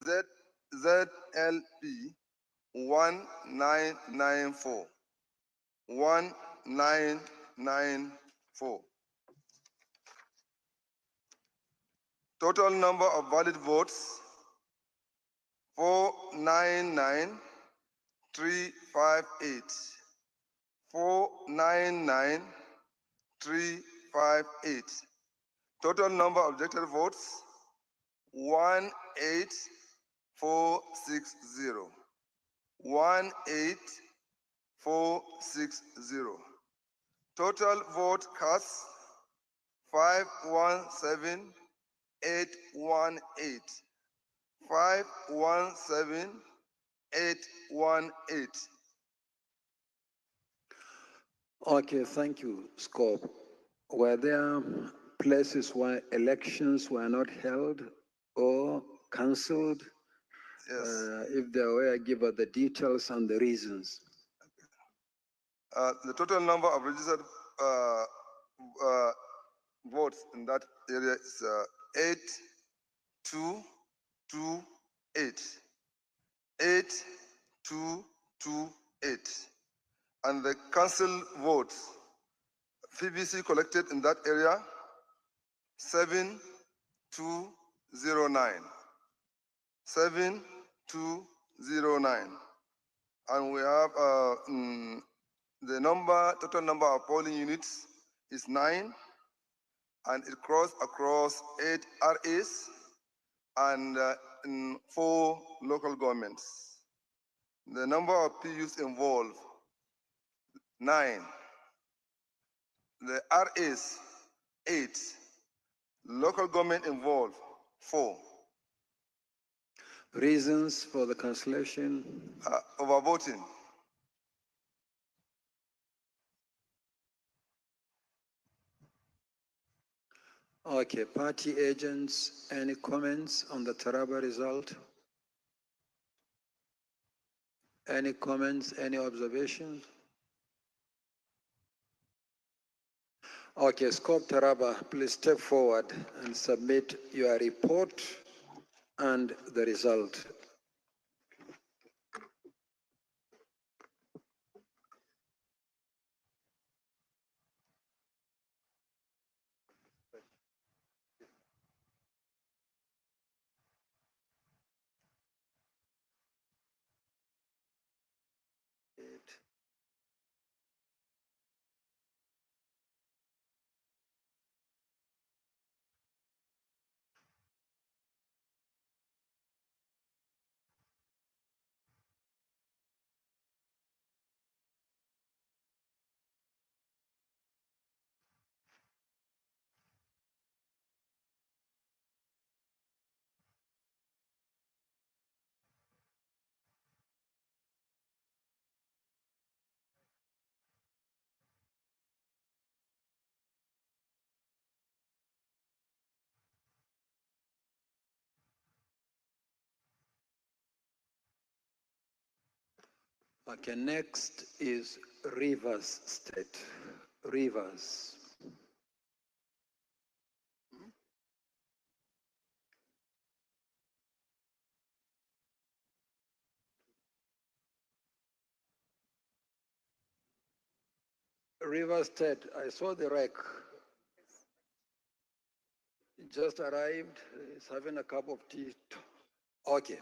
ZLP 1994. 1994. Total number of valid votes 499,358. 499,358. Total number of rejected votes 18460. 18460. Total vote cast 517,818. 517,818. Okay, thank you, Scope. Were there places where elections were not held or cancelled? Yes. If there were, give us the details and the reasons. The total number of registered votes in that area is 8228. 8228. And the council votes, PVC collected in that area, 7209. 7209. And we have the total number of polling units is 9, and it crossed across 8 RAs and 4 local governments. The number of PUs involved, 9. The RAs, 8. Local government involved, 4. Reasons for the cancellation? Overvoting. Okay, party agents, any comments on the Taraba result? Any comments, any observations? Okay, Scope Taraba, please step forward and submit your report and the result. Okay, next is Rivers State. Rivers. Rivers State, I saw the wreck. It just arrived, it's having a cup of tea. Okay,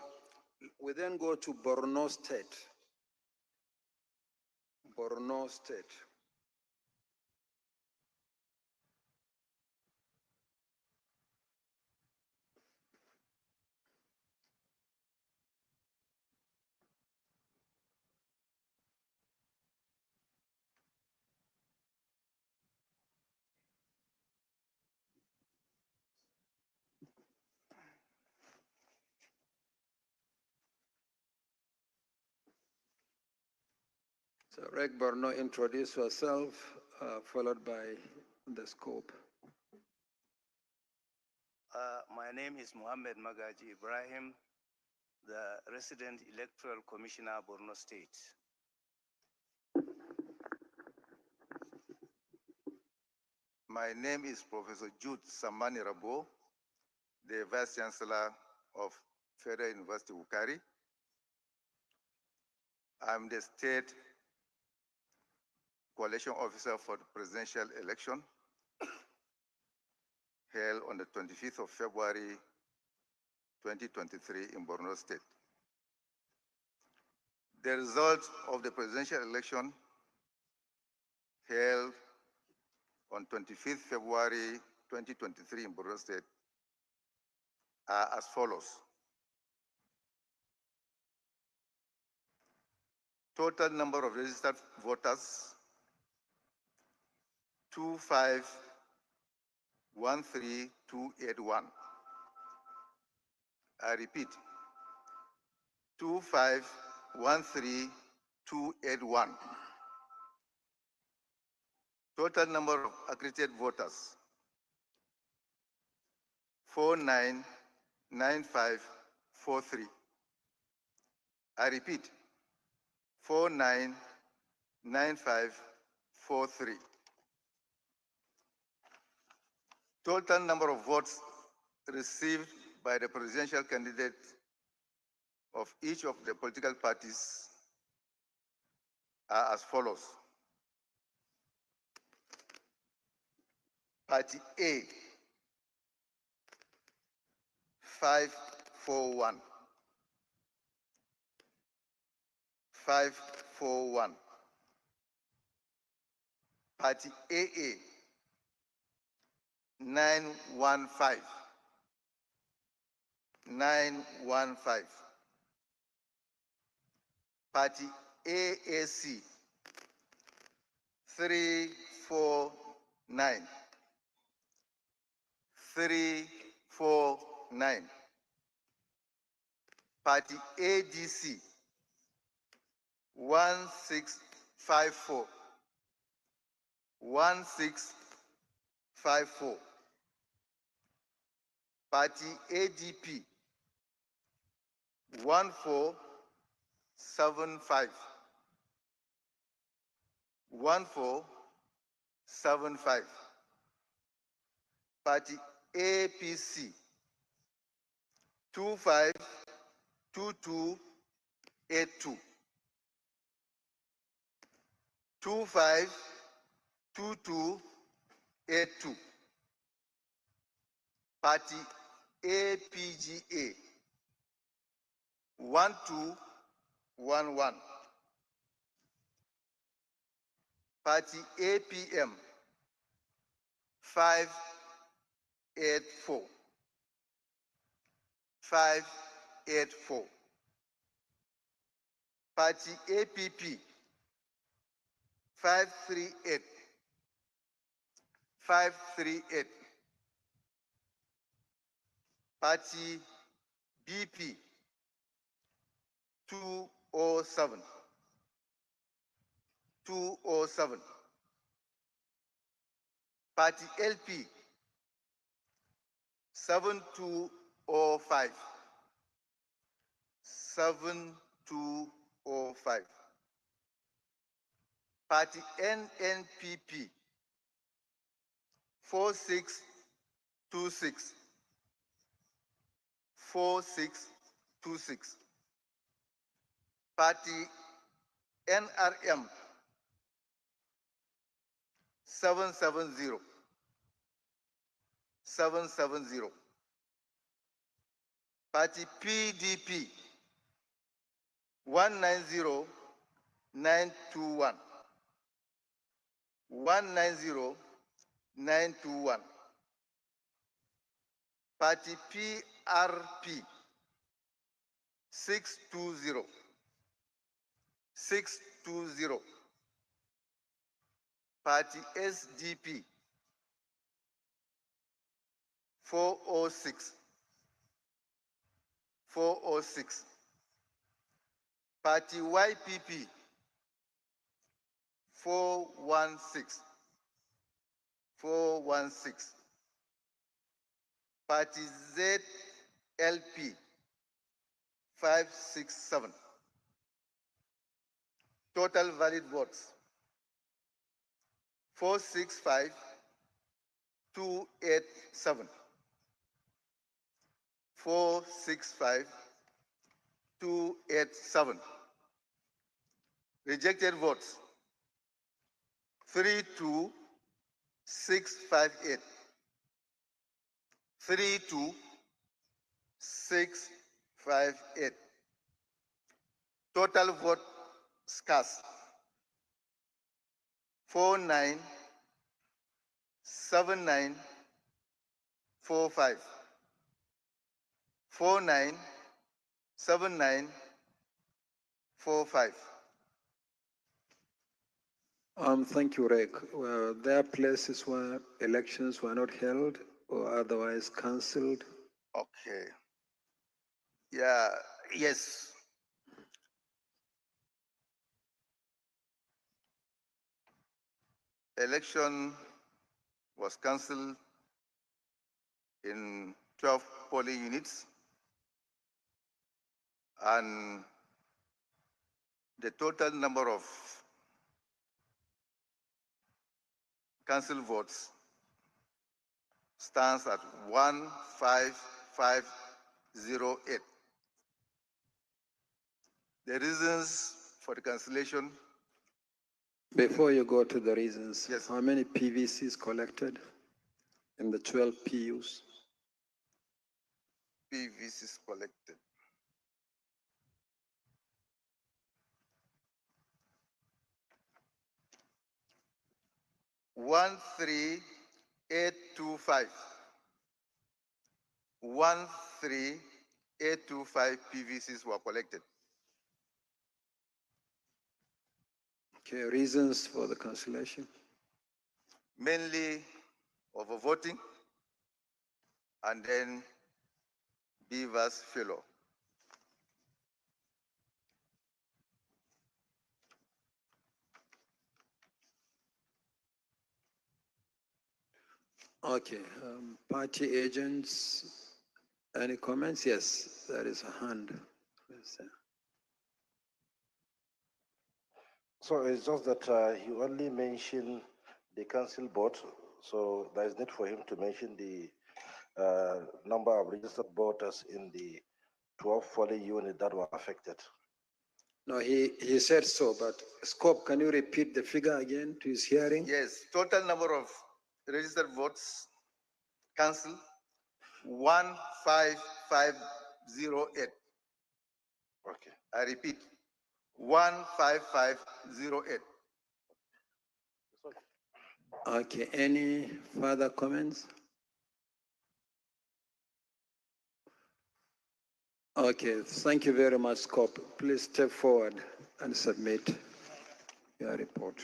we then go to Borno State. Borno State. So Reg Borno, introduce yourself, followed by the scope. My name is Mohammed Magaji Ibrahim, the resident electoral commissioner, Borno State. My name is Professor Jude Samani Rabo, the Vice Chancellor of Federal University, Wukari. I'm the State Coalition Officer for the presidential election held on the 25th of February 2023 in Borno State. The results of the presidential election held on 25th February 2023 in Borno State are as follows. Total number of registered voters, 2513281. I repeat, 2513281. Total number of accredited voters, 499543. I repeat, 499543. Total number of votes received by the presidential candidate of each of the political parties are as follows. Party A, 541. 541. Party AA, 915. 915. Party AAC, 349. 349. Party ADC, 1654. 1654. Party ADP, 1475. 1475. Party APC, 252282. 252282. Party APGA, 1211. Party APM, 584. 584. Party APP, 538. 538. Party BP, 207. 207. Party LP, 7205. 7205. Party NNPP, 4626. 4626. Party NRM, 770. 770. Party PDP, 190921. 190921. Party PRP, 620. 620. Party SDP, 406. 406. Party YPP, 416. 416. Party ZLP, 567. Total valid votes, 465287. 465287. 287. Rejected votes 32658. 32658. Total vote cast 497945. 497945. Thank you, Rick. Well, there are places where elections were not held or otherwise cancelled. Okay. Yeah, yes. Election was cancelled in 12 polling units, and the total number of cancelled votes stands at 15508. The reasons for the cancellation. Before you go to the reasons, Yes. how many PVCs collected in the 12 PUs? PVCs collected. One 13825. 13825 PVCs were collected. Okay, reasons for the cancellation? Mainly overvoting and then beavers failure. Okay, party agents, any comments? Yes, there is a hand. Yes, sir. So it's just that he only mentioned the council vote, so there is need for him to mention the number of registered voters in the 12 polling units that were affected. No, he said so, but Scope, can you repeat the figure again to his hearing? Yes, total number of registered votes cancelled 15508. Okay. I repeat, 15508. Okay, any further comments? Okay, thank you very much, Scope. Please step forward and submit your report.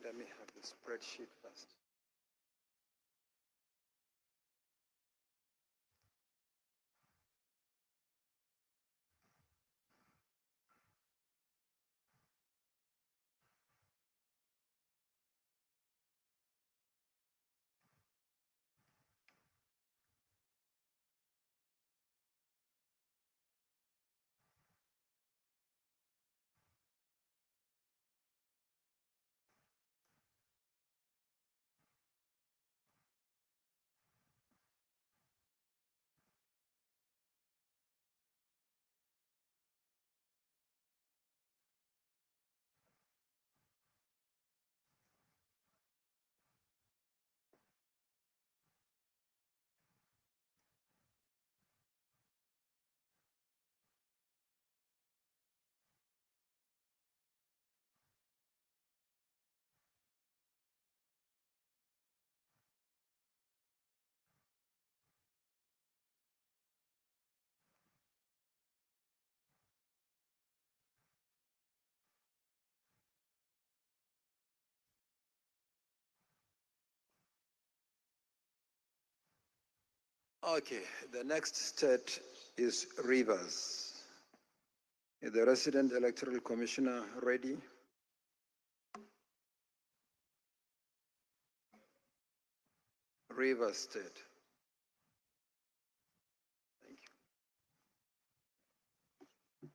Let me have the spreadsheet first. Okay, the next state is Rivers. Is the resident electoral commissioner ready? Rivers State. Thank you.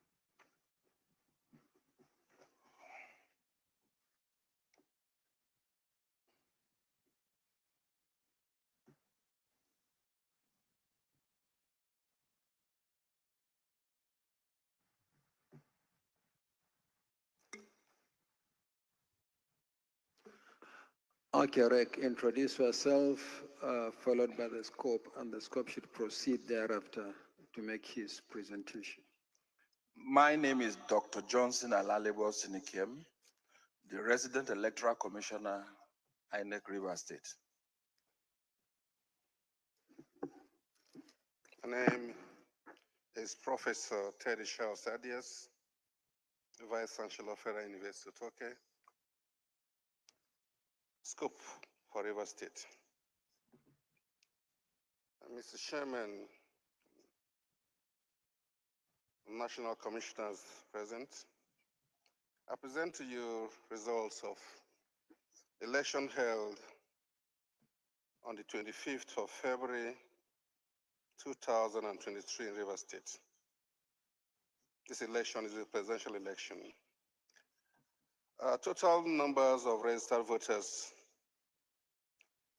Okay, Rick, introduce yourself, followed by the scope, and the scope should proceed thereafter to make his presentation. My name is Dr. Johnson Alalebo Sinikiem, the resident electoral commissioner, INEC River State. My name is Professor Teddy Charles Adias, Vice Chancellor of Federal University of Turkey. Scope for River State. Mr. Chairman, National Commissioners present, I present to you results of election held on the 25th of February 2023 in River State. This election is a presidential election. Total numbers of registered voters,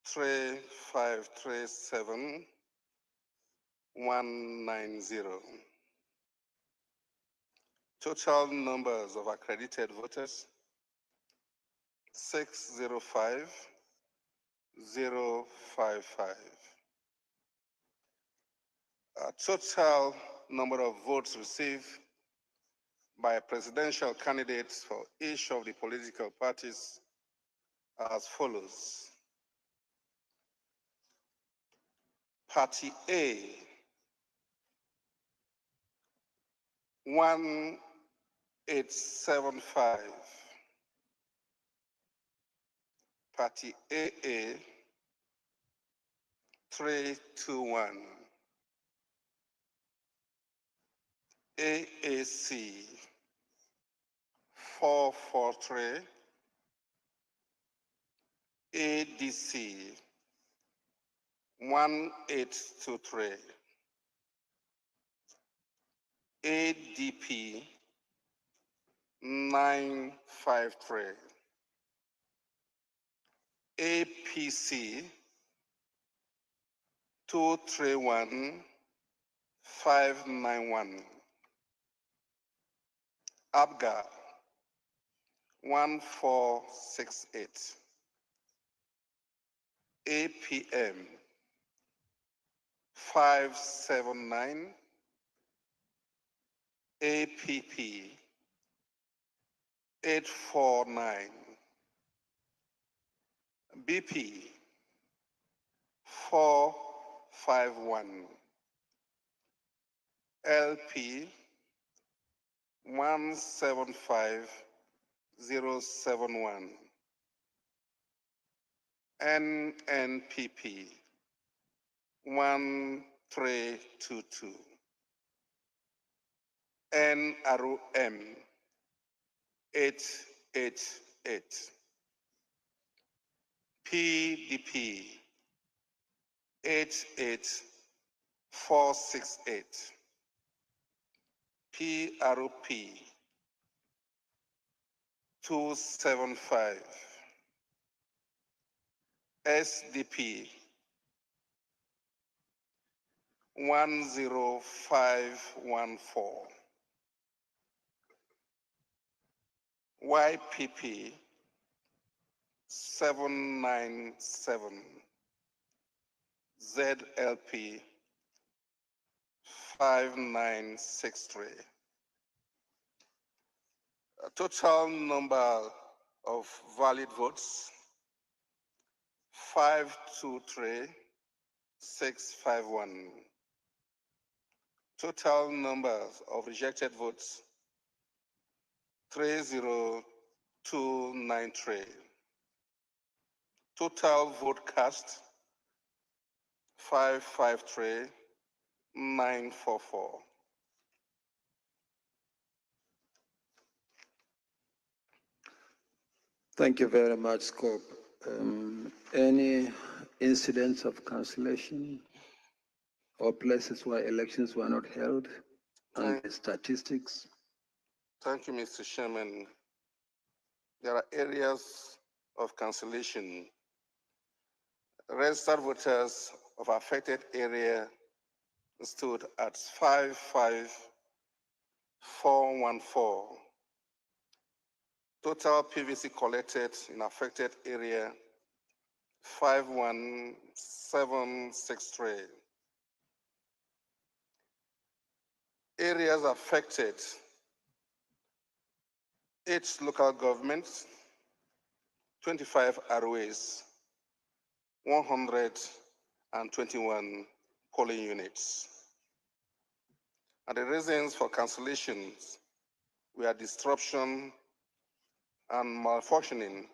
3537190. Total numbers of accredited voters, 605055. Total number of votes received by presidential candidates for each of the political parties as follows. Party A, 1875. Party AA, 321. AAC, 443. ADC, 1823. ADP, 953. APC, 231591. ABGA, 1468. APM, 579. APP, 849. BP, 451. LP, 175071. NNPP, 1322. NROM, 888. PDP, 88468. PRP, 275. SDP, 10514. YPP, 797. ZLP, 5963. A total number of valid votes, 523651. Total numbers of rejected votes, 30293. Total vote cast, 553944. Thank you very much, Scope. Any incidents of cancellation or places where elections were not held and the statistics? Thank you, Mr. Chairman. There are areas of cancellation. Registered voters of affected area stood at 55414. Total PVC collected in affected area, 51763. Areas affected: 8 local governments, 25 ROAs, 121 polling units. And the reasons for cancellations were disruption and malfunctioning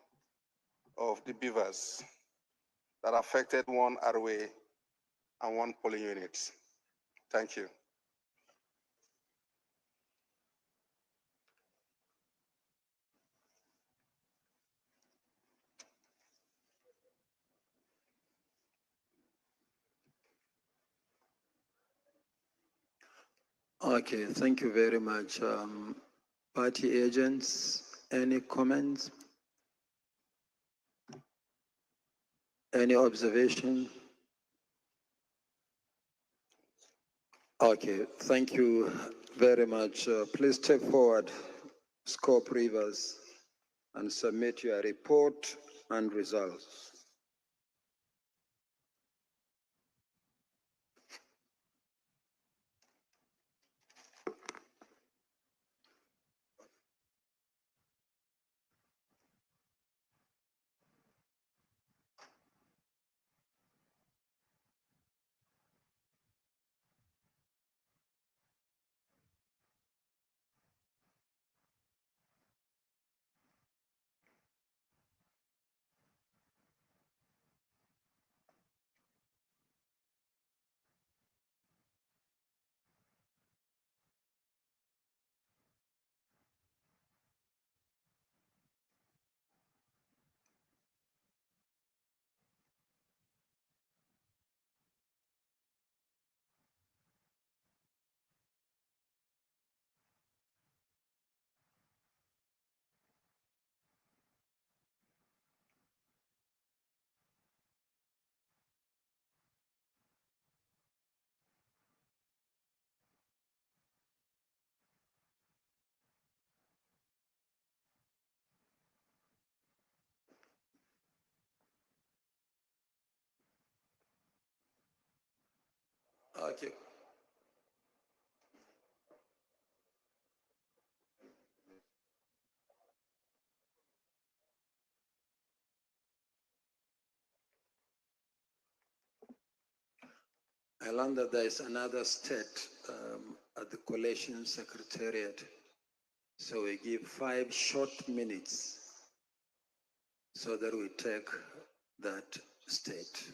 of the beavers that affected 1 ROA and 1 polling unit. Thank you. Okay, thank you very much. Party agents, any comments? Any observation? Okay, thank you very much. Please step forward, Scope Rivers, and submit your report and results. Okay. I learned that there is another state at the collation secretariat. So we give 5 short minutes so that we take that state.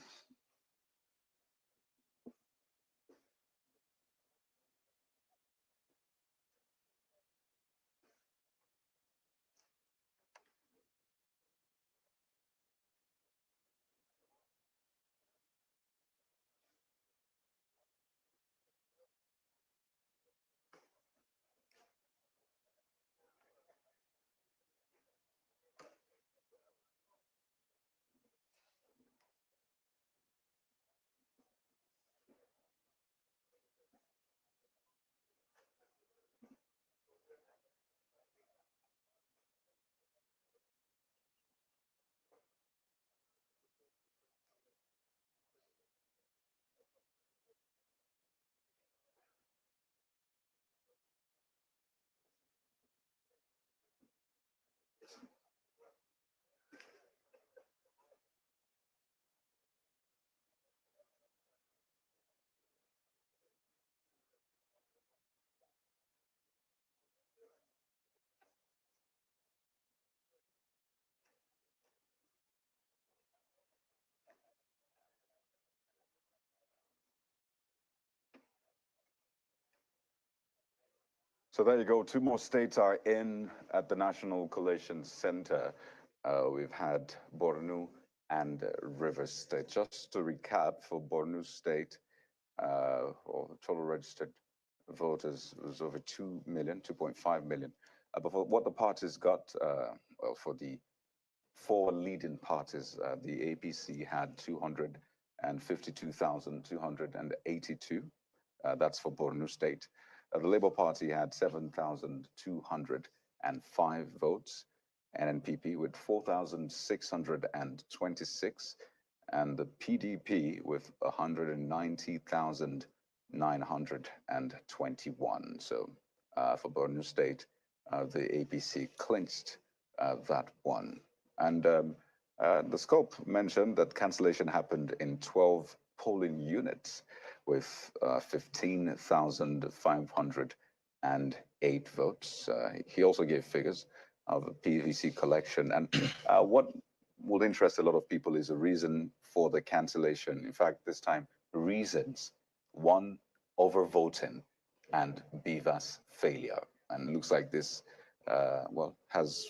So there you go. 2 more states are in at the National Collation Center. We've had Borno and Rivers State. Just to recap, for Borno State, or total registered voters was over 2 million, 2.5 million. But for what the parties got, well, for the 4 leading parties, the APC had 252,282. That's for Borno State. The Labour Party had 7,205 votes, NNPP with 4,626, and the PDP with 190,921. So for Borno State, the APC clinched that one. And the scope mentioned that cancellation happened in 12 polling units with 15,508 votes. He also gave figures of the PVC collection. And what will interest a lot of people is the reason for the cancellation. In fact, this time, reasons. One, overvoting, and BVAS failure. And it looks like this, well, has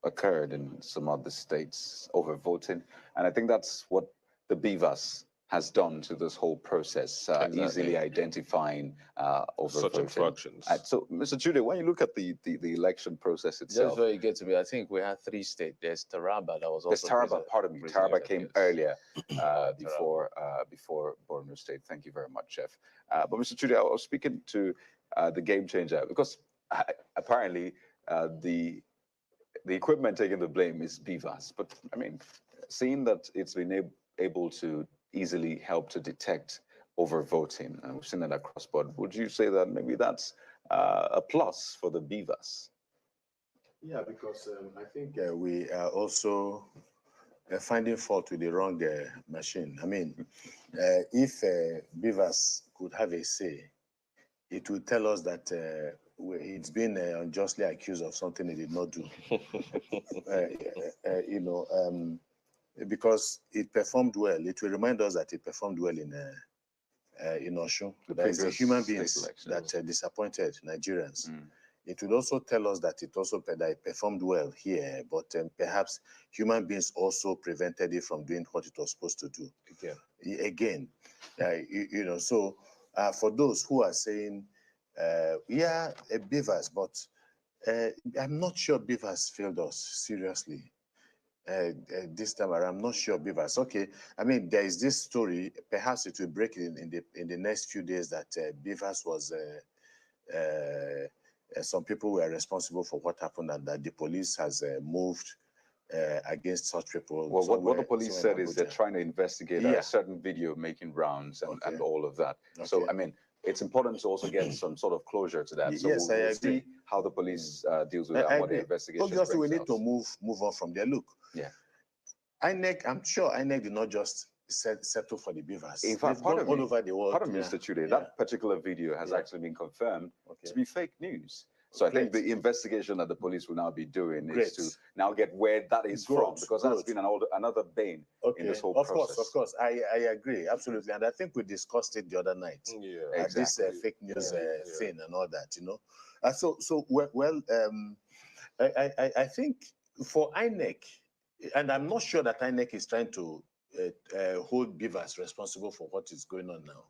occurred in some other states, overvoting. And I think that's what the BVAS has done to this whole process, easily identifying overvoting. Such infractions. So, Mr. Chude, when you look at the election process itself, that's where you get to me. I think we had 3 states. There's Taraba that was also. there's Taraba, pardon me. Taraba came earlier before Borno State. Thank you very much, Chef. But Mr. Chude, I was speaking to the game changer because apparently the equipment taking the blame is BVAS. But I mean, seeing that it's been able to easily help to detect overvoting, and we've seen that across board, would you say that maybe that's a plus for the BVAS? Yeah, because I think we are also finding fault with the wrong machine. I mean, if BVAS could have a say, it would tell us that it's been unjustly accused of something it did not do. You know, because it performed well. It will remind us that it performed well in Osun. There is the human beings that disappointed Nigerians. It would also tell us that it performed well here, but perhaps human beings also prevented it from doing what it was supposed to do. Again, you know, so for those who are saying, yeah, BVAS, but I'm not sure BVAS failed us seriously. This time around, I'm not sure BVAS. Okay, I mean, there is this story. Perhaps it will break in the next few days that BVAS was some people were responsible for what happened, and that the police has moved against such people. Well, what the police said is they're trying to investigate a certain video making rounds and all of that. So, I mean, it's important to also get some sort of closure to that. So yes, we'll see how the police deals with that and what the investigation Obviously, we need out. to move on from there. Look, INEC, I'm sure INEC did not just settle for the BVAS. In fact, all over the world. Pardon me, Mr. Chude, that particular video has actually been confirmed to be fake news. So I think the investigation that the police will now be doing is to now get where that is from, because that's been another bane in this whole process. Of course, I agree, absolutely. And I think we discussed it the other night. This fake news thing and all that, you know. I think for INEC, and I'm not sure that INEC is trying to hold BVAS responsible for what is going on now,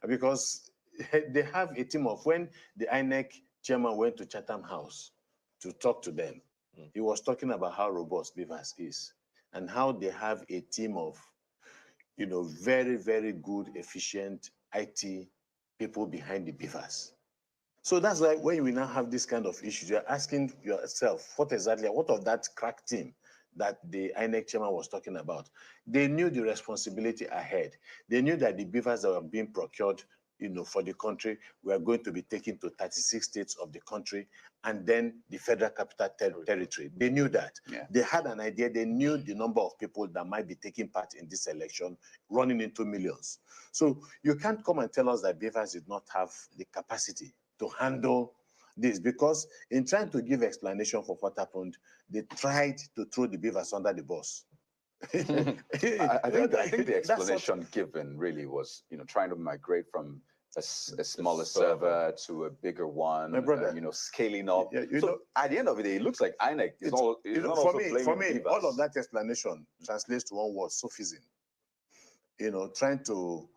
because they have a team of, when the INEC chairman went to Chatham House to talk to them, he was talking about how robust BVAS is and how they have a team of, you know, very, very good, efficient IT people behind the BVAS. So that's why when we now have this kind of issues, you're asking yourself, what of that crack team that the INEC chairman was talking about? They knew the responsibility ahead. They knew that the BVAS that were being procured, you know, for the country were going to be taken to 36 states of the country and then the Federal Capital Territory. They knew that. They had an idea. They knew the number of people that might be taking part in this election, running into millions. So you can't come and tell us that BVAS did not have the capacity to handle this, because in trying to give explanation for what happened, they tried to throw the BVAS under the bus. I think the explanation given really was, you know, trying to migrate from a smaller server to a bigger one, you know, scaling up. So at the end of the day, it looks like INEC is not also blaming for me, BVAS. all of that explanation translates to one word: sophism. You know, trying to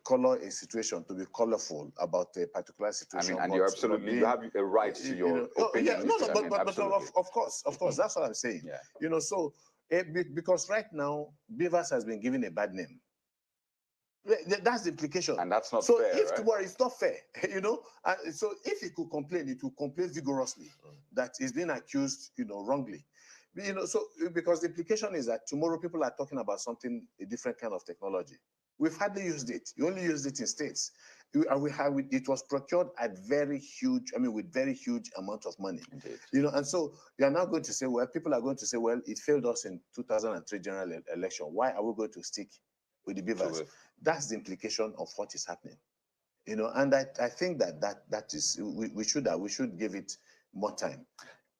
color a situation to be colorful about a particular situation. I mean, and you're absolutely, you have a right to your opinion. Of course, that's what I'm saying. You know, so because right now, BVAS has been given a bad name. That's the implication. And that's not fair. So if tomorrow, it's not fair, you know. So if he could complain, it will complain vigorously that he's being accused, you know, wrongly. You know, so because the implication is that tomorrow people are talking about something, a different kind of technology. We've hardly used it. You only used it in states. It was procured at very huge, with very huge amount of money. Indeed. You know, and so you are now going to say, well, people are going to say, well, it failed us in 2003 general election. Why are we going to stick with the beavers? That's the implication of what is happening. You know, and I think that is, we should give it more time.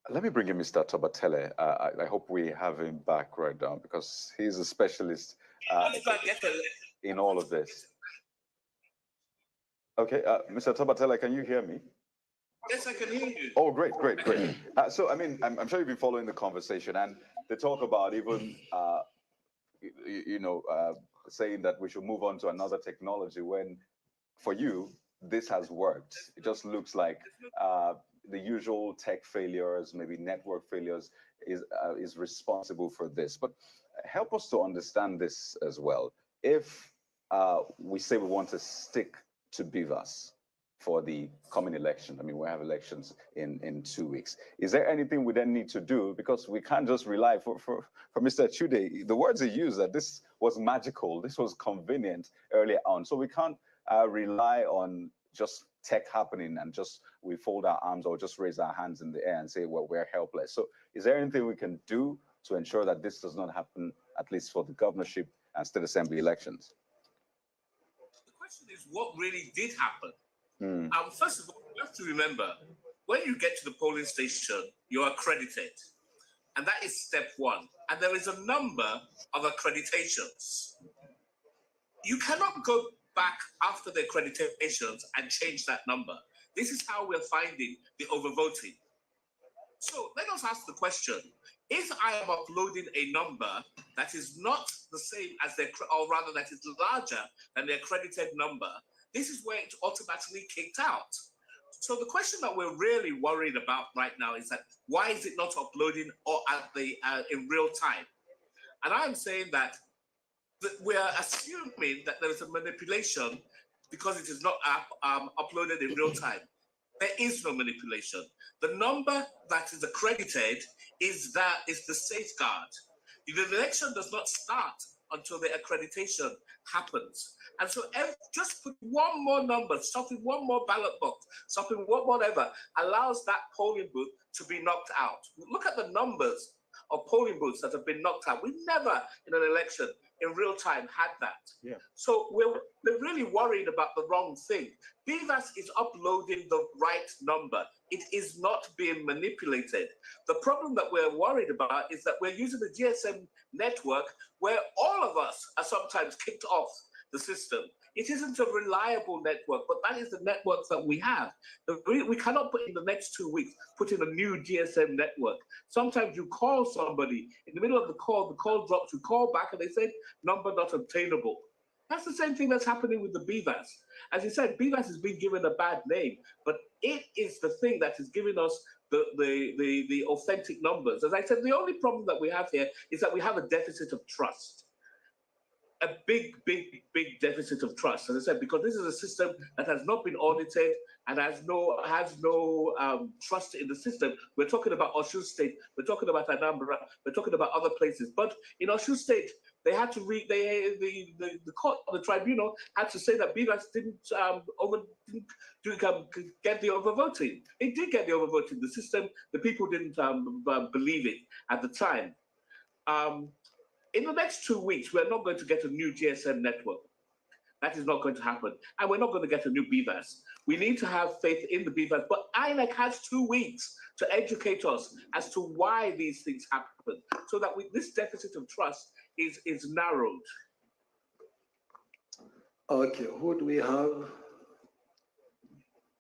Let me bring in Mr. Tobatele. I hope we have him back right now because he's a specialist in all of this. Okay, Mr. Tobatele, can you hear me? Yes, I can hear you. Oh, great. So, I'm sure you've been following the conversation, and they talk about even, saying that we should move on to another technology when, for you, this has worked. It just looks like the usual tech failures, maybe network failures, is responsible for this. But help us to understand this as well. If we say we want to stick to BVAS for the coming election, we have elections in 2 weeks. Is there anything we then need to do? Because we can't just rely for Mr. Chude. The words he used that this was magical, this was convenient earlier on. So we can't rely on just tech happening and just we fold our arms or just raise our hands in the air and say, well, we're helpless. So is there anything we can do to ensure that this does not happen, at least for the governorship and state assembly elections? The question is, what really did happen? First of all, you have to remember, when you get to the polling station, you're accredited. And that is step one. And there is a number of accreditations. You cannot go back after the accreditations and change that number. This is how we're finding the overvoting. So let us ask the question, if I am uploading a number that is not the same as or rather that is larger than the accredited number, this is where it automatically kicked out. So the question that we're really worried about right now is that why is it not uploading or at the in real time? And I'm saying that we are assuming that there is a manipulation because it is not uploaded in real time. There is no manipulation. The number that is accredited is the safeguard. The election does not start until the accreditation happens. And so just put one more number, stopping one more ballot box, stopping whatever, allows that polling booth to be knocked out. Look at the numbers of polling booths that have been knocked out. We never in an election in real time had that. Yeah. So we're really worried about the wrong thing. BVAS is uploading the right number. It is not being manipulated. The problem that we're worried about is that we're using the GSM network where all of us are sometimes kicked off the system. It isn't a reliable network, but that is the network that we have. We cannot put in the next 2 weeks, put in a new GSM network. Sometimes you call somebody, in the middle of the call drops, you call back and they say, number not obtainable. That's the same thing that's happening with the BVAS. As you said, BVAS has been given a bad name, but it is the thing that is giving us the authentic numbers. As I said, the only problem that we have here is that we have a deficit of trust. A big deficit of trust, as I said, because this is a system that has not been audited and has no trust in the system. We're talking about Osun State, we're talking about Anambra, we're talking about other places. But in Osun State, they had to the court, the tribunal had to say that BVAS didn't get the overvoting. It did get the overvoting. The system, the people didn't believe it at the time. In the next 2 weeks, we're not going to get a new GSM network. That is not going to happen. And we're not going to get a new BVAS. We need to have faith in the BVAS. But INEC has 2 weeks to educate us as to why these things happen, so that this deficit of trust is narrowed. Okay, who do we have?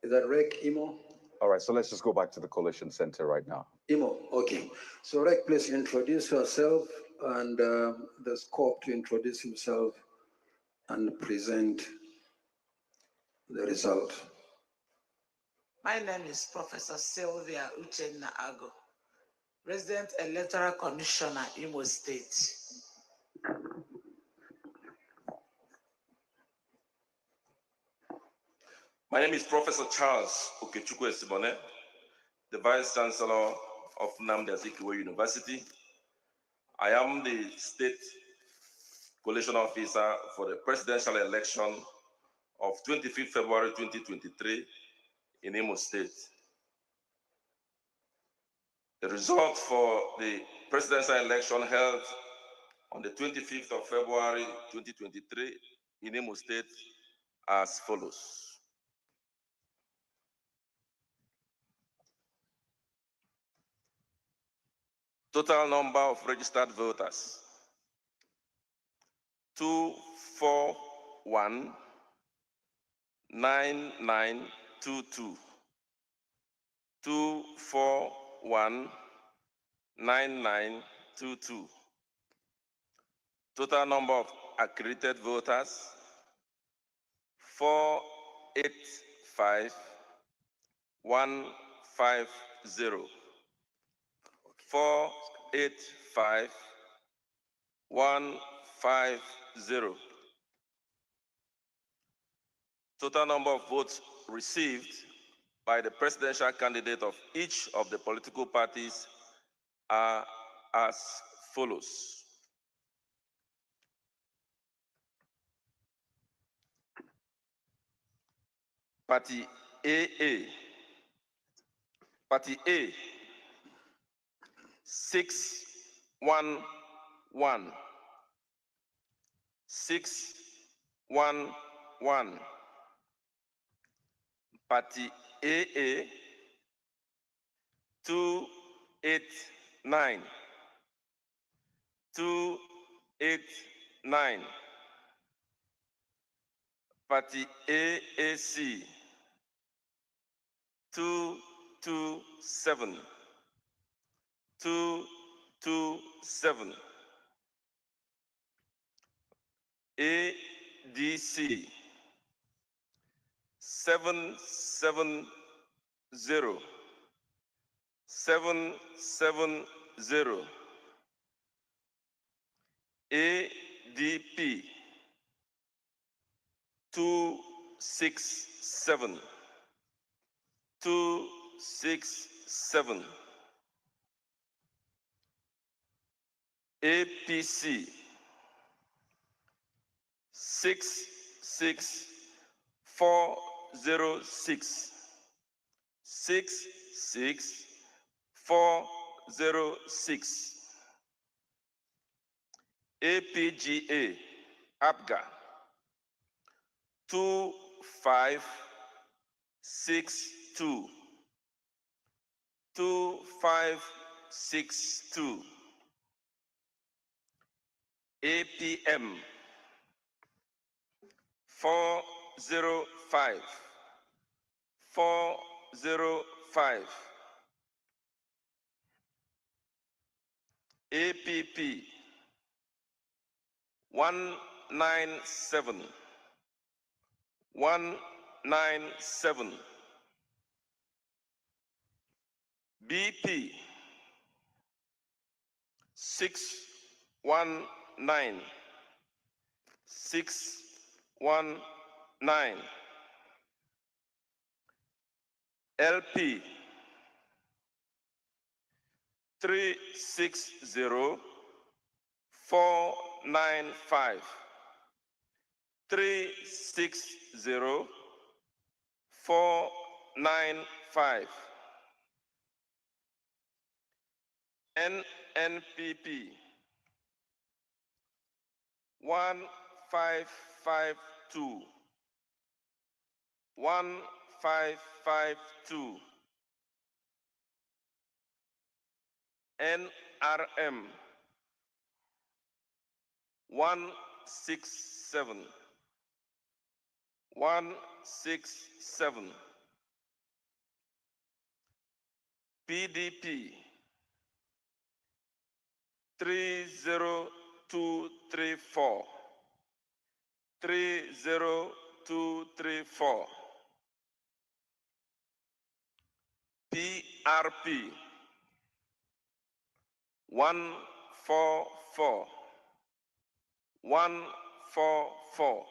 Is that Rek Imo? All right, so let's just go back to the Coalition Center right now. Imo, okay. So Rek, please introduce yourself and the scope to introduce himself and present the result. My name is Professor Sylvia Uchenna Ago, Resident Electoral Commissioner, Imo State. My name is Professor Charles Okechukwu Esibone, the Vice Chancellor of Nnamdi Azikiwe University, I am the state collation officer for the presidential election of 25th February 2023 in Imo State. The result for the presidential election held on the 25th of February 2023 in Imo State as follows. Total number of registered voters, 2419922. 2419922. Total number of accredited voters, 485150. 485150. Total number of votes received by the presidential candidate of each of the political parties are as follows. Party AA. Party A, 611. 611. Party AA, 289. 289. Party AAC, 227. 227. ADC, 770. 770. ADP, 267. 267. APC, 66406. 66406. APGA, APGA, 2562. 2562. APM, 405. 405. APP, 197. 197. BP, 619. 619. LP, 360495. 360495. NNPP, 1552. 1552. NRM, 167. 167. PDP, 30234. 30234. PRP, 144. 144.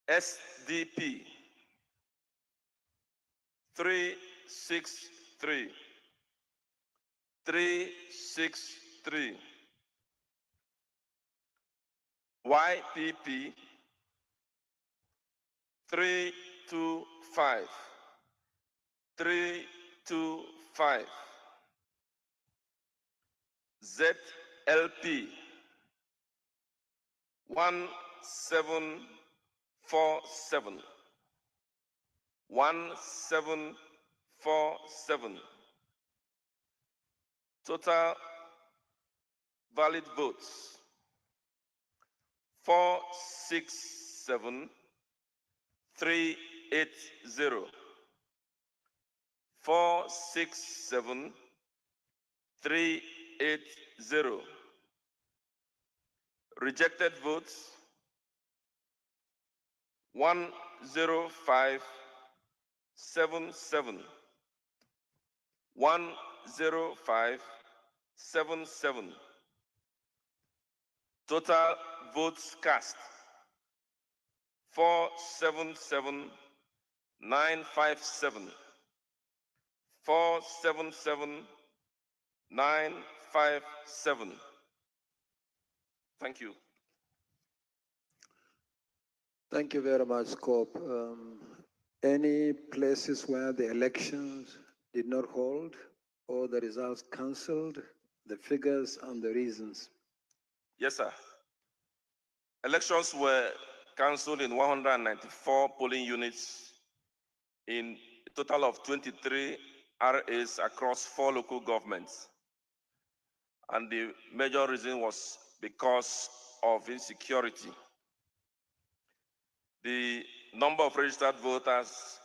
SDP, 363. 363. YPP 325. 325. ZLP 1747. 1747. Total valid votes 467380. 467380. Rejected votes 10577. 10577. Total votes cast 477957. 477957. Thank you. Thank you very much, Scope. Any places where the elections did not hold or the results cancelled, the figures and the reasons? Yes, sir. Elections were cancelled in 194 polling units in a total of 23 RAs across 4 local governments. And the major reason was because of insecurity. The number of registered voters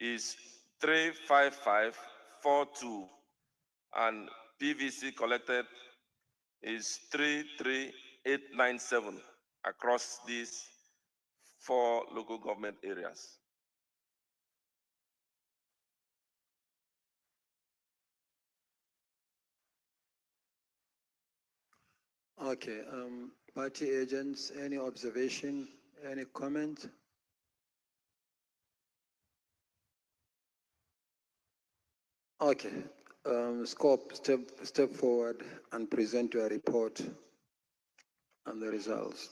is 35542, and PVC collected is 33897 across these 4 local government areas. Okay, party agents, any observation, any comment? Okay, Scope, step forward and present your report and the results.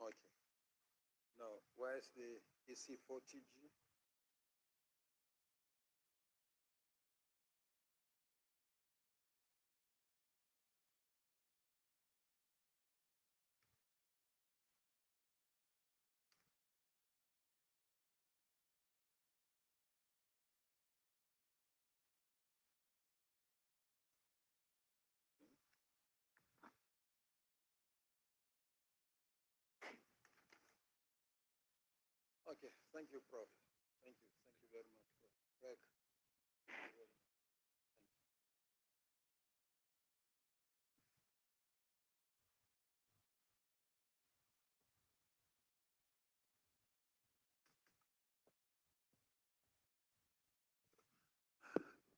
Okay. Now, where's the EC40G? Okay, thank you, Prof. Thank you very much, Prof. Greg.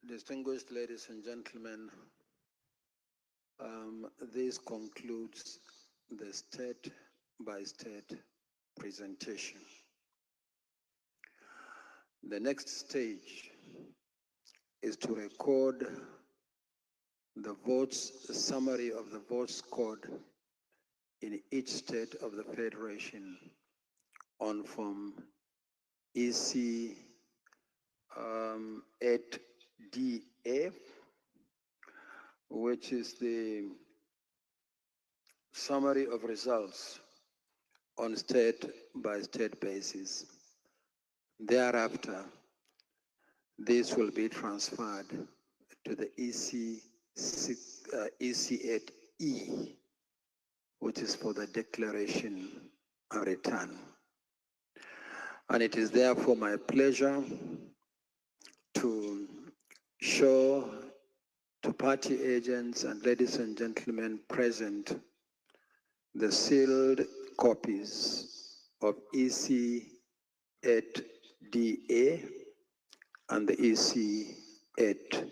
Distinguished ladies and gentlemen, this concludes the state-by-state presentation. The next stage is to record the votes, the summary of the votes scored in each state of the Federation on Form EC 8DA, which is the summary of results on state-by-state basis. Thereafter, this will be transferred to the EC8E, which is for the declaration and return. And it is therefore my pleasure to show to party agents and ladies and gentlemen present the sealed copies of EC8DA and the EC8E.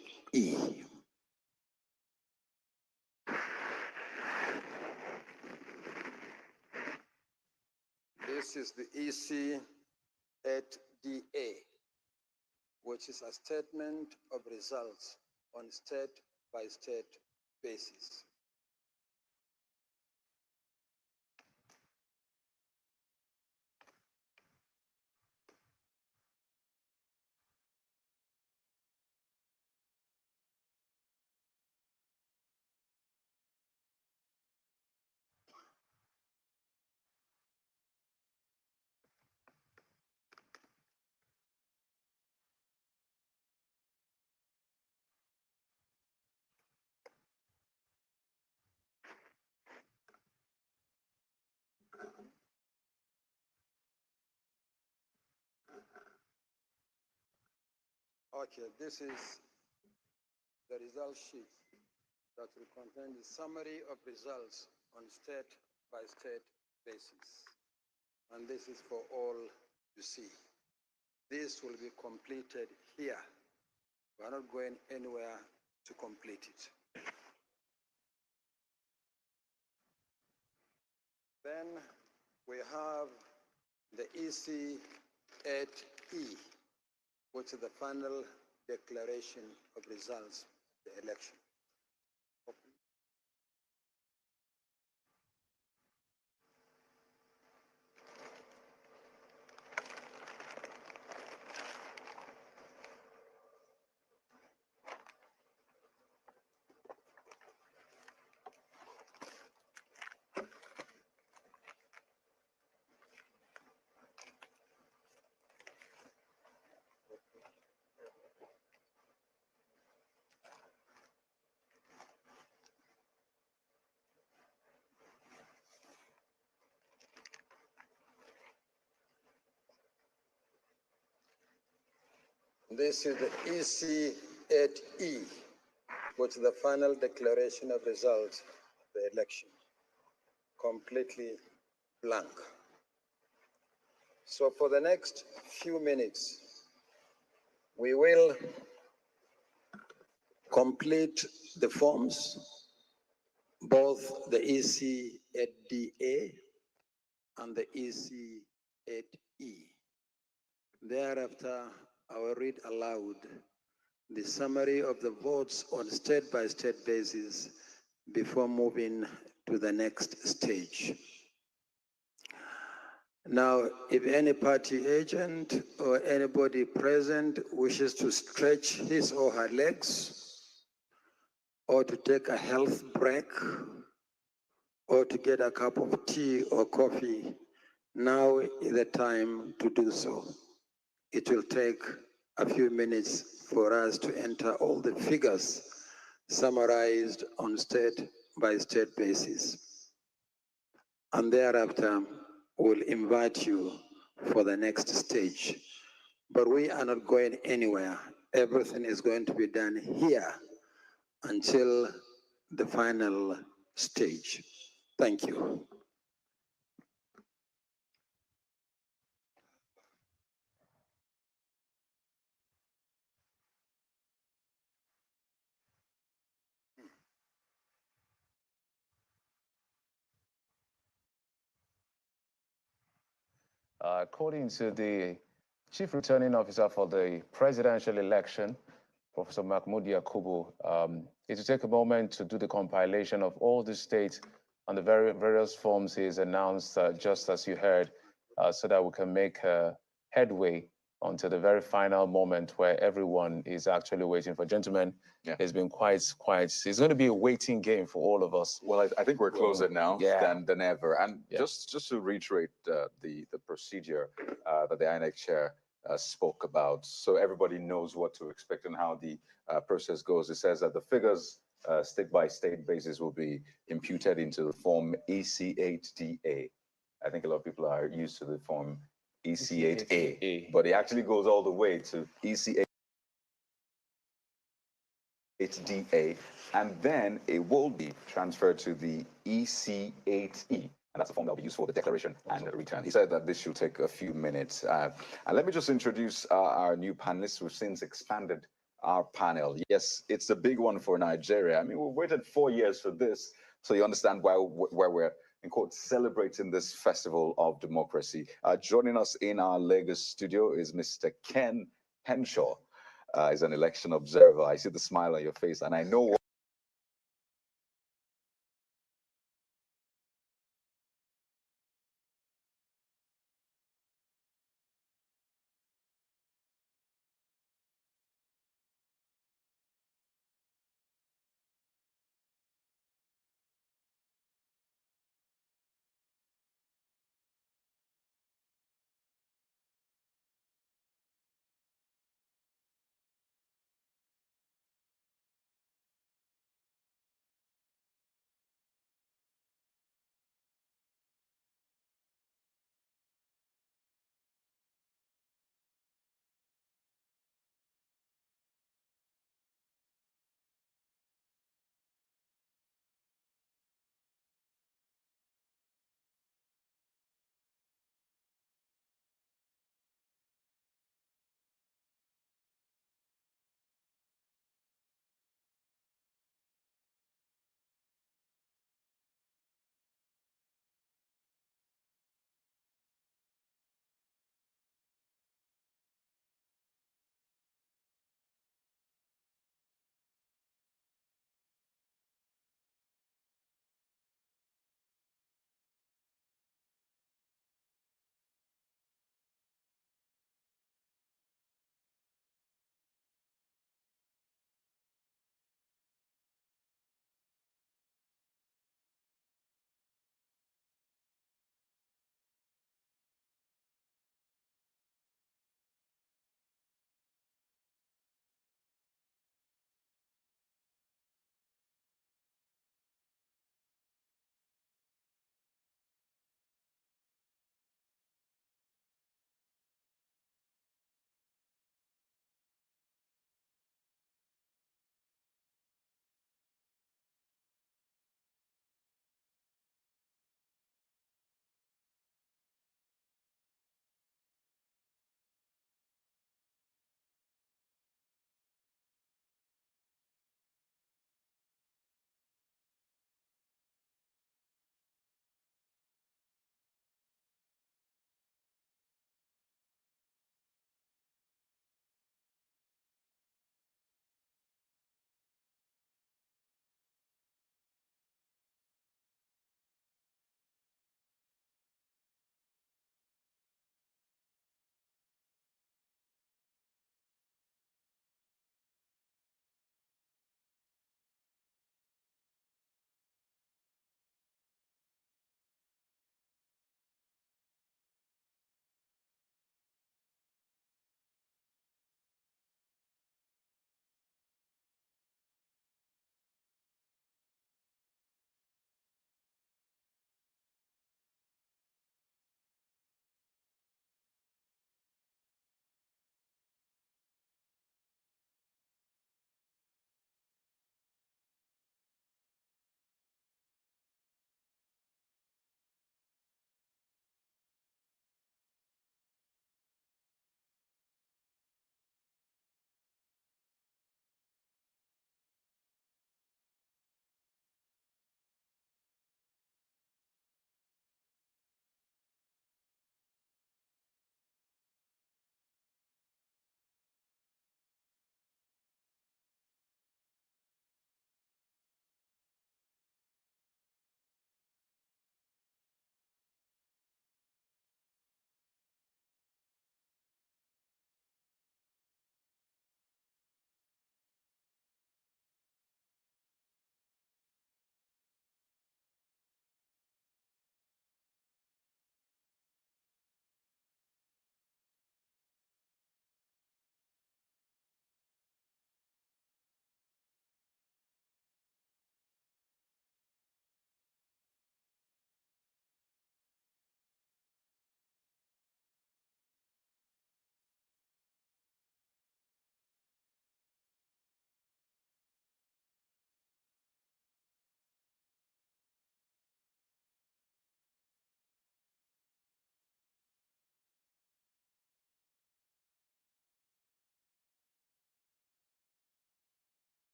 This is the EC8DA, which is a statement of results on state-by-state basis. Okay, this is the result sheet that will contain the summary of results on state-by-state basis. And this is for all to see. This will be completed here. We are not going anywhere to complete it. Then we have the EC8E, which is the final declaration of results of the election. This is the EC8E, which is the final declaration of results of the election. Completely blank. So for the next few minutes, we will complete the forms, both the EC8DA and the EC8E. Thereafter, I will read aloud the summary of the votes on state-by-state basis before moving to the next stage. Now, if any party agent or anybody present wishes to stretch his or her legs, or to take a health break, or to get a cup of tea or coffee, now is the time to do so. It will take a few minutes for us to enter all the figures summarized on state-by-state basis. And thereafter, we'll invite you for the next stage. But we are not going anywhere. Everything is going to be done here until the final stage. Thank you. According to the Chief Returning Officer for the presidential election, Professor Mahmoud Yakubu, it will take a moment to do the compilation of all the states and the various forms he has announced, just as you heard, so that we can make headway until the very final moment where everyone is actually waiting for. Gentlemen, it's been quite, it's going to be a waiting game for all of us. Well, I think we're closer now than ever. And just to reiterate the procedure that the INEC chair spoke about, so everybody knows what to expect and how the process goes. It says that the figures, state-by-state basis, will be imputed into the form EC8DA. I think a lot of people are used to the form EC8A, but it actually goes all the way to EC8DA, and then it will be transferred to the EC8E. And that's the form that will be used for the declaration and return. He said that this should take a few minutes. And let me just introduce our new panelists. We've since expanded our panel. Yes, it's a big one for Nigeria. I mean, we've waited 4 years for this, so you understand why we're, in quote, celebrating this festival of democracy. Joining us in our Lagos studio is Mr. Ken Henshaw. He's an election observer. I see the smile on your face, and I know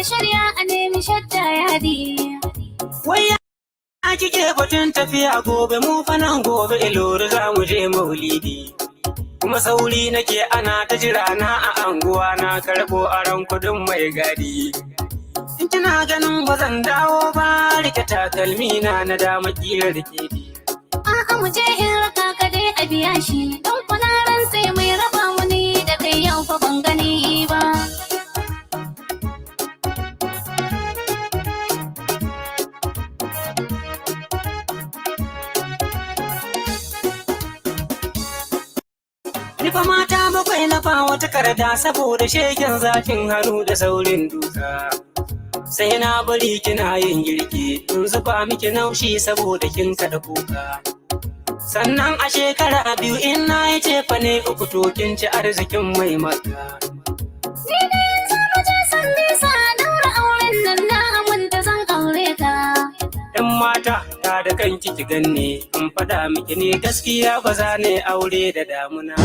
shirya a nemi shadda yadi. Wai ya kike batun tafiya gobe mu fa nan gobe Ilori za mu je maulidi. Kuma sauri nake ana ta jira na a anguwa na karɓo aron kudin mai gadi. In kina ganin ba zan dawo ba rike takalmi na dama kila rike di. A'a mu je in raka ka dai a biya shi don kunaran sai mai raba mu ni da kai yau fa ban gani ba. Nifa mata bakwai na fa wata karda saboda shegen zafin hannu da saurin duka. Sai na bari kina yin girki in zuba miki naushi saboda kin kada kuka. Sannan a shekara biyu in na yi cefa ne uku to kin ci arzikin mai maka. Ni da yanzu mu je san bisa daura auren nan na aminta zan aure ka. Yan mata ta da kanki ki ganne in faɗa miki ne gaskiya ba za ne aure da damuna.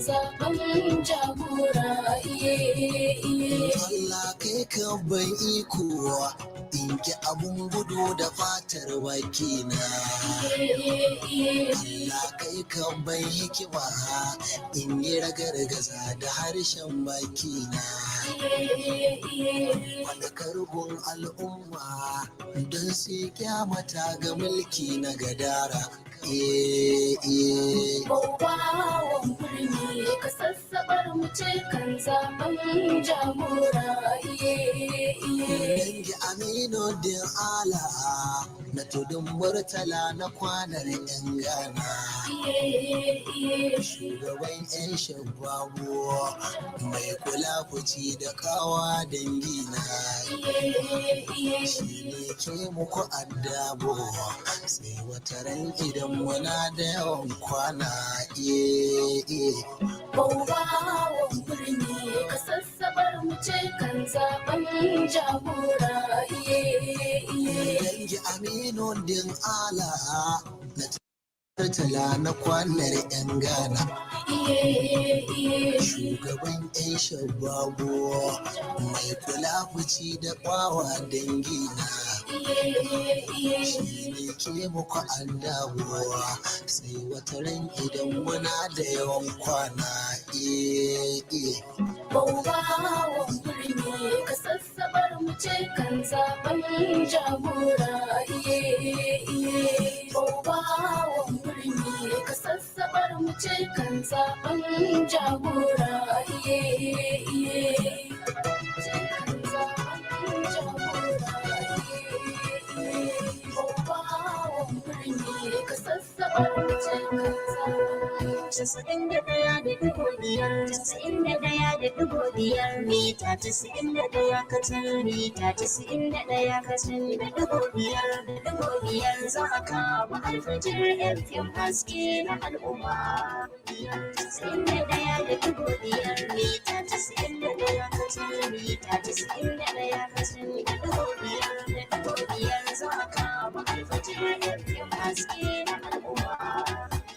Zaben jagora Allah kai ka ban iko in ki abun gudu da fatar wakina Allah kai ka ban hikima in yi ragargaza da harshen bakina wanda karbun al'umma don sai kyamata ga mulki na gadara Baubawan birni ka sassabar mu ce kan zaben jagora Dangi Aminu din ala na tudun Murtala na kwanar yan Ghana shugaban yan Shababu mai kula fuci da kawa dangina shi ne ke muku addabo sai wata ran idan muna da yawan kwana Baubawan birni ka sassabar mu ce kan zaben jagora Dangi Aminu din ala na Murtala na kwanar yan Ghana shugaban yan Shababu mai kula fuci da kwawa dangina shi ne ke muku andabuwa sai wata ran idan muna da yawan kwana Baubawan birni ka sassabar mu ce kan zaben jagora Baubawan birni ka sassabar mu ce kan zaben jagora Casa'in da ɗaya da ɗigo biyar, mita 91 kacal, mita 91.5 za a kawo alfajir FM haske na al'umma. 91.5 mita 91 kacal, mita 91.5 za a kawo alfajir FM haske na al'umma.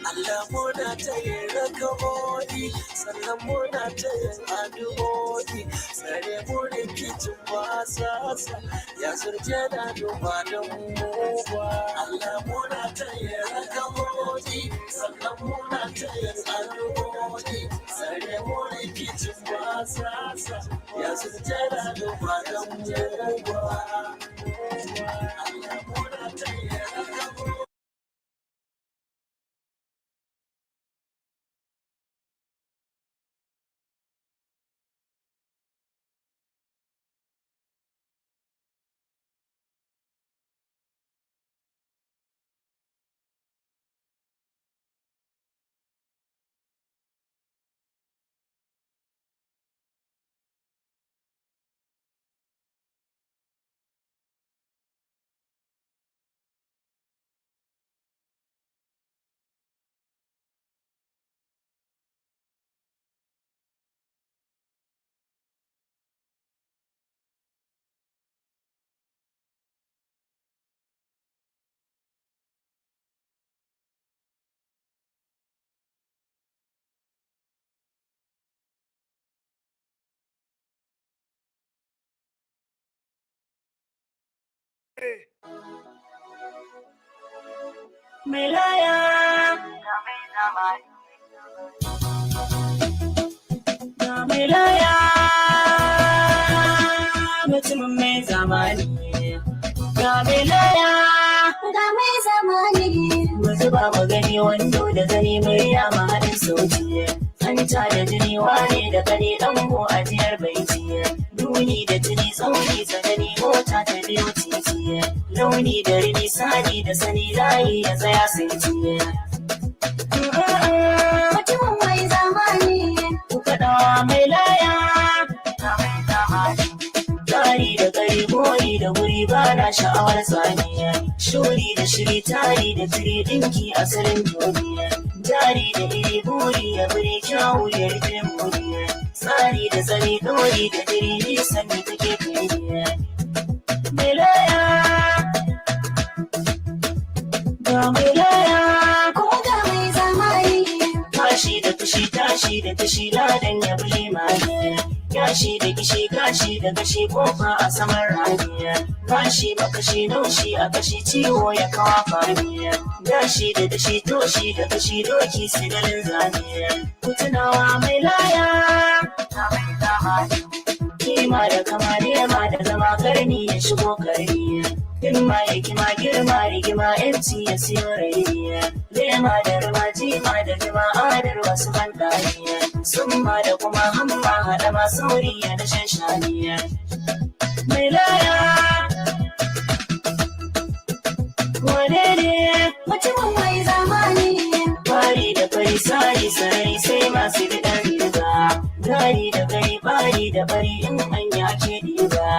Allah muna ta yin rakamoɗi, sannan muna ta yin addu'o'i, tsare mu rikicin basasa, ya surke da duba don mu ba. Allah muna ta yin rakamoɗi, sannan muna ta yin addu'o'i, tsare mu rikicin basasa, ya surke da duba don mu ba. Allah muna ta yin rakamoɗi. Melaya Melaya mutumin mai zamani ga Melaya ga mai zamani mu zuba mu gani wando da gani mai yama haɗin sauti hanta da jini wane da gani ɗan ko ajiyar baiti duni da jini tsauni tsanani mota ta biyo titi launi da rini sani da sani layi ya tsaya sai tiye mutumin mai zamani ku kaɗawa mai laya Tari da gari gori da wuri ba na sha'awar tsaniya shuri da shiri tari da tiri ɗinki asalin duniya jari da iri buri ya buri kyawu ya rufe muriya tsari da tsari ɗori da jiri nisan da take fiye Melaya ga Melaya kuma ga mai zamani tashi da fushi tashi da tashi ladan ya bule mani yashi da gishi gashi da gashi kofa a saman raniya gashi makashi naushi a gashi ciwo ya kawa fariya gashi da dashi toshi da gashi doki sigalin zaniya kutunawa mai laya kima da kama nema da zama karni ya shigo karni girma ya kima girma rigima yanci ya siyo rainiya lema da rima jima da jima adar wasu bandaniya summa da kuma hamma haɗa ma sauri ya da shan shaniya mai laya wane ne mutumin mai zamani fari da fari sari sarari sai masu gidan riba gari da gari bari da bari in hanya ke diba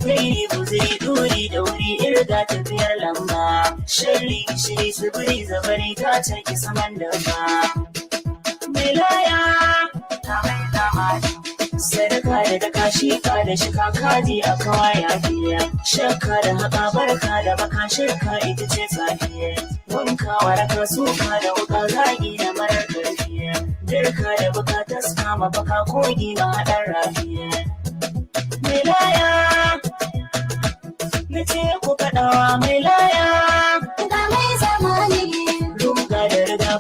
Kairi guziri duri da wuri irga tafiyar lamba sharri gishiri tsibiri zabari ta caki saman dabba mai laya sadaka da daka shika da shika kaji a kawaya biya shakka da haka barka da baka shirka ita ce tsafiya wanka waraka suka da wuka zagi da marar karfiya dirka da buka taska mafaka kogi ma haɗar rafiya mai laya na ce ku kaɗawa mai laya ga mai zamani ruga da riga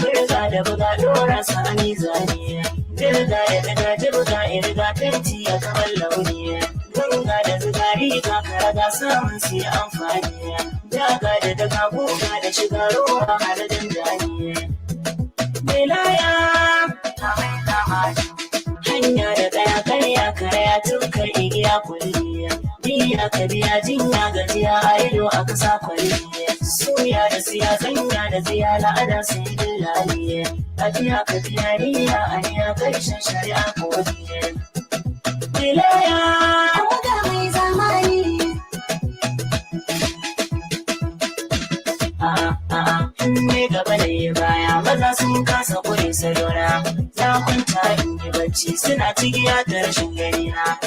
masa a mizani dirga da daga jirga irga fenti a kamar launi ganga da zuga riga karaga samun su yi amfani daga da daga goga da shiga ruwa har dandani belaya hanya da daya karya karya tukar igiya kulliya biya ka biya jinya gajiya a ido a kasa kwalliya soya da siya zanya da ziya la'ada sai dillaliya a biya ka biya niyya a niya karshen shari'a kodiya belaya kuma ga mai zamani ne gaba da ya baya maza sun kasa kure salona na kwanta in yi bacci suna cigiya da rashin gani na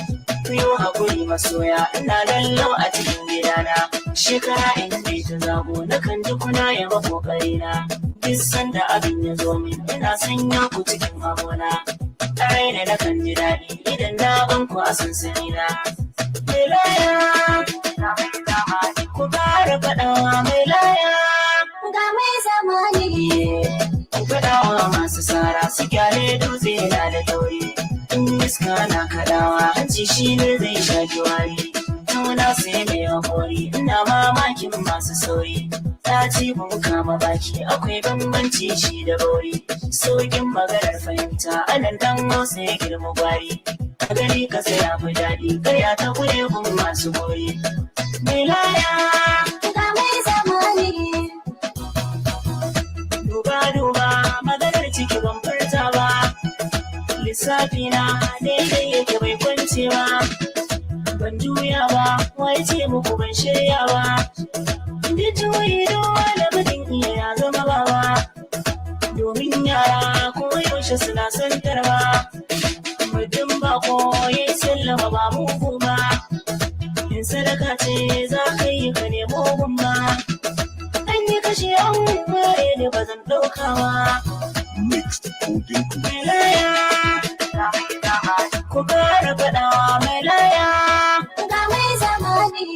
kuyo hakuri masoya ina lallau a cikin gidana shekara in bai ta zago na kan ji kuna yaba kokari na duk sanda abin ya zo min ina sanya ku cikin abona tare da na kan ji daɗi idan na ban ku a sansani na mai laya ku ƙara faɗawa mai laya ga mai zamani ku faɗawa masu sara su kyale dutse na da tauri in iska na kaɗawa hanci shi ne zai shaki wari tuna sai mai haƙori ina mamakin masu sauri ta ci mun kama baki akwai bambanci shi da bauri sauƙin maganar fahimta anan dan hausa ya girma gwari a gani ka sai ya fi daɗi karya ta kure kun masu gori mai laya ga mai zamani duba maganar ciki ban furta ba lissafi na daidai yake bai kwance ba ban juya ba wai ce muku ban shirya ba duk juyi dole mutum iya ya zama baba domin yara ko yaushe suna santarwa mutum ba ko ya yi sallama ba mugu ba in sadaka ce za ka yi ka nemo gumma an yi kashe an ware ne ba zan ɗauka ba mai laya ku ƙara faɗawa mai laya ga mai zamani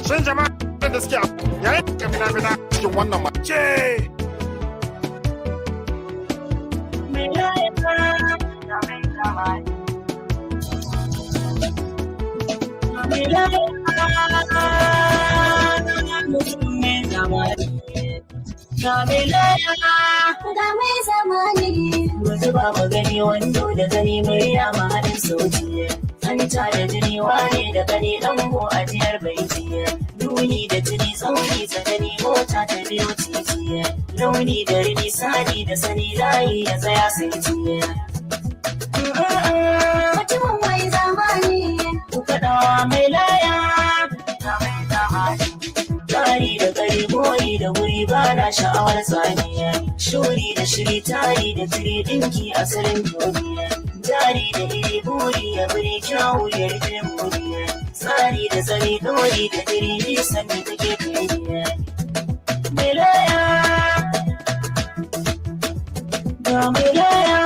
Shin jama'a da suke yayin da fina-fina cikin wannan mace. Mai laya mai laya mutum mai zamani ga mai laya ga mai zamani wasu ba mu gani wando da gani murya ma haɗin sauti hanta da jini wane da gani ɗango ajiyar baiti duni da jini tsauni tsakani mota ta biyo titi launi da rini sani da sani layi ya tsaya sai tiye mutumin mai zamani ku faɗawa mai laya tari da gari gori da wuri ba na sha'awar tsaniya shuri da shiri tari da tiri ɗinki asalin duniya jari da iri buri ya buri kyawu ya rufe muri tsari da tsari dori da tiri nisan da take kai mai laya ga mai laya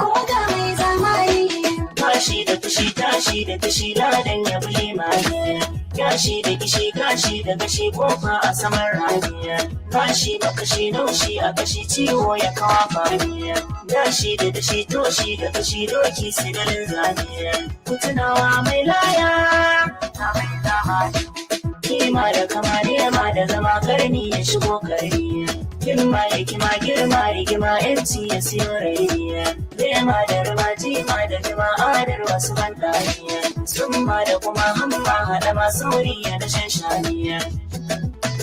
kuma ga mai zamani tashi da fushi tashi da tashi ladan ya bule mani gashi da gishi gashi da gashi kofa a saman ramiya gashi makashi naushi a gashi ciwo ya kawa famiya gashi da dashi toshi da gashi doki sigalin zaniya kutunawa mai laya kima da kama nema da zama karni ya shigo karni girma ya kima girma rigima yanci ya siyo rainiya lema da rima jima da jima adar wasu bandaniya summa da kuma hamma haɗa masu wuriya da shan shaniya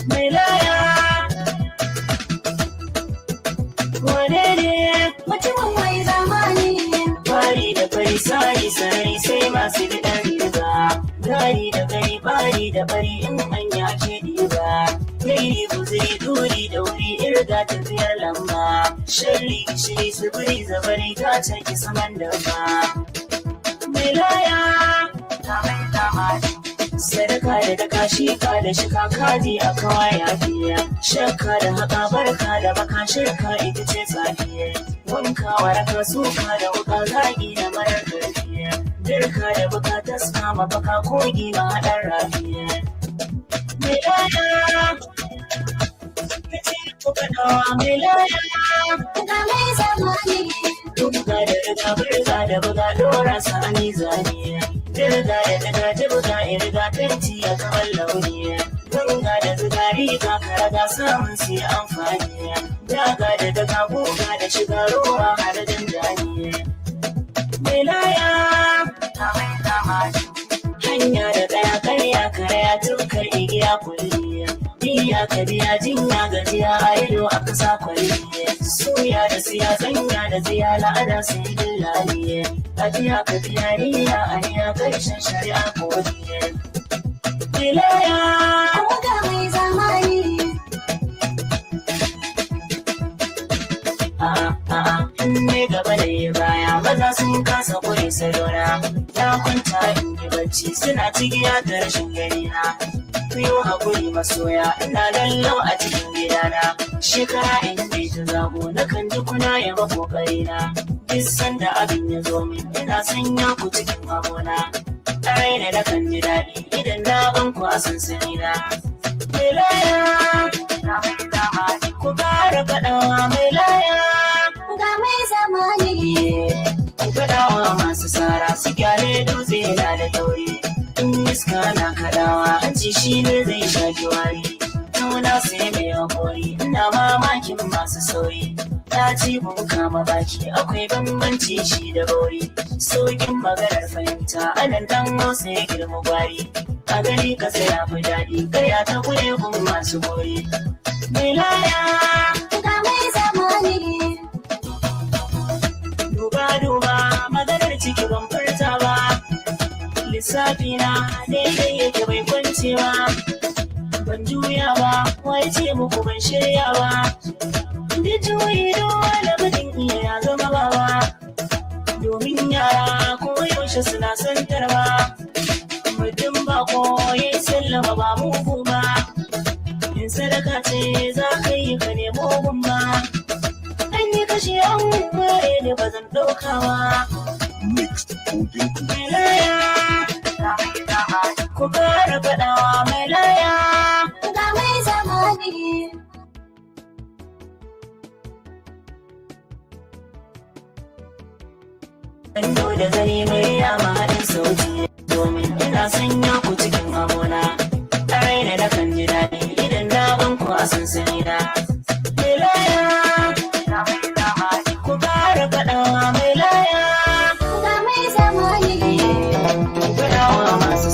mai laya wane ne mutumin mai zamani fari da fari sari sarari sai masu bidan riba gari da gari bari da bari in hanya ke diba gairi guziri duri da wuri irga tafiyar lamba sharri gishiri suburi zabari ta caki saman daba mai laya sadaka da daka shika da shika kaji a kawai yafiya shakka da haka barka da baka shirka ita ce tsafiya wanka waraka suka da wuka zagi da marar karfi dirka da bukatar sama baka kogi ma haɗar rafi mai laya ku faɗawa mai laya ga mai zamani buga da riga burga da buga ɗora sani zane dirga da daga jibga irga fenti ya kamar launi ganga da zuga riga karaga samun sai amfani daga da daga buga da shiga ruwa har dandani mai laya ta mai zamani hanya da kaya karya karya tukar igiya kulli biya ka biya jinya gajiya a ido aka sa kwalli suya da siya zanya da ziya la'ada sai dillali a biya ka biya niyya a niya karshen shari'a kodi wilaya ga mai zamani ne gaba da yi baya maza sun kasa kure salona ya kwanta in yi bacci suna cigiya da rashin gani na fiyo hakuri masoya ina lallau a cikin gidana shekara in bai ta zago na kan ji kuna yaba kokari na duk sanda abin ya zo min ina sanya ku cikin amona tare da na kan ji daɗi idan na ban ku a sansani na mai laya na mai zamani ku ƙara faɗawa mai laya ga mai zamani ku faɗawa masu sara su gyale dutse na da tauri in iska na kaɗawa hanci shi ne zai shaƙi wari nuna sai mai haƙori ina mamakin masu sauri ta ci mun kama baki akwai bambanci shi da bauri sauƙin maganar fahimta anan dan hausa ya girma gwari a gani ka sai ya fi daɗi karya ta kure kun masu bori mai laya ga mai zamani duba maganar ciki ban furta ba lissafi na daidai yake bai kwancewa ban juya ba wai ce muku ban shirya ba da juyi dole mutum iya ya zama bawa domin yara ko yaushe suna santarwa mutum ba ko ya yi sallama ba mugu ba in sadaka ce za ka yi ka nemo gumba an yi kashe an ware ne ba zan ɗaukawa mai laya ku ƙara faɗawa mai laya ga mai zamani Ando da zai mai yama haɗin sauti domin ina sanya ku cikin amona tare da na kan ji daɗi idan na ban ku a sansani na mai laya ga mai zamani ku ƙara faɗawa mai laya ga mai zamani ku faɗawa masu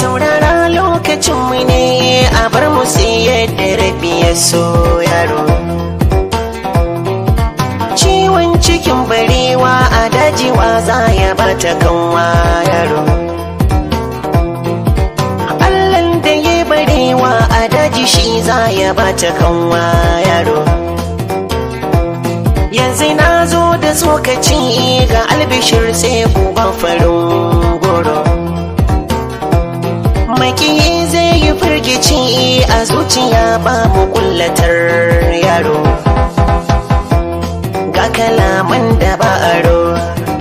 saurara lokacinmu ne a bar mu yadda rabi ya so yaro ciwon cikin barewa a dajiwa za ya bata kanwa yaro Allahn da ya barewa a daji shi za ya bata kanwa yaro yanzu na zo da tsokaci ga albishir sai ku ban farin goro makiyi zai yi firgici a zuciya ba mu kullatar yaro ga kalaman da ba aro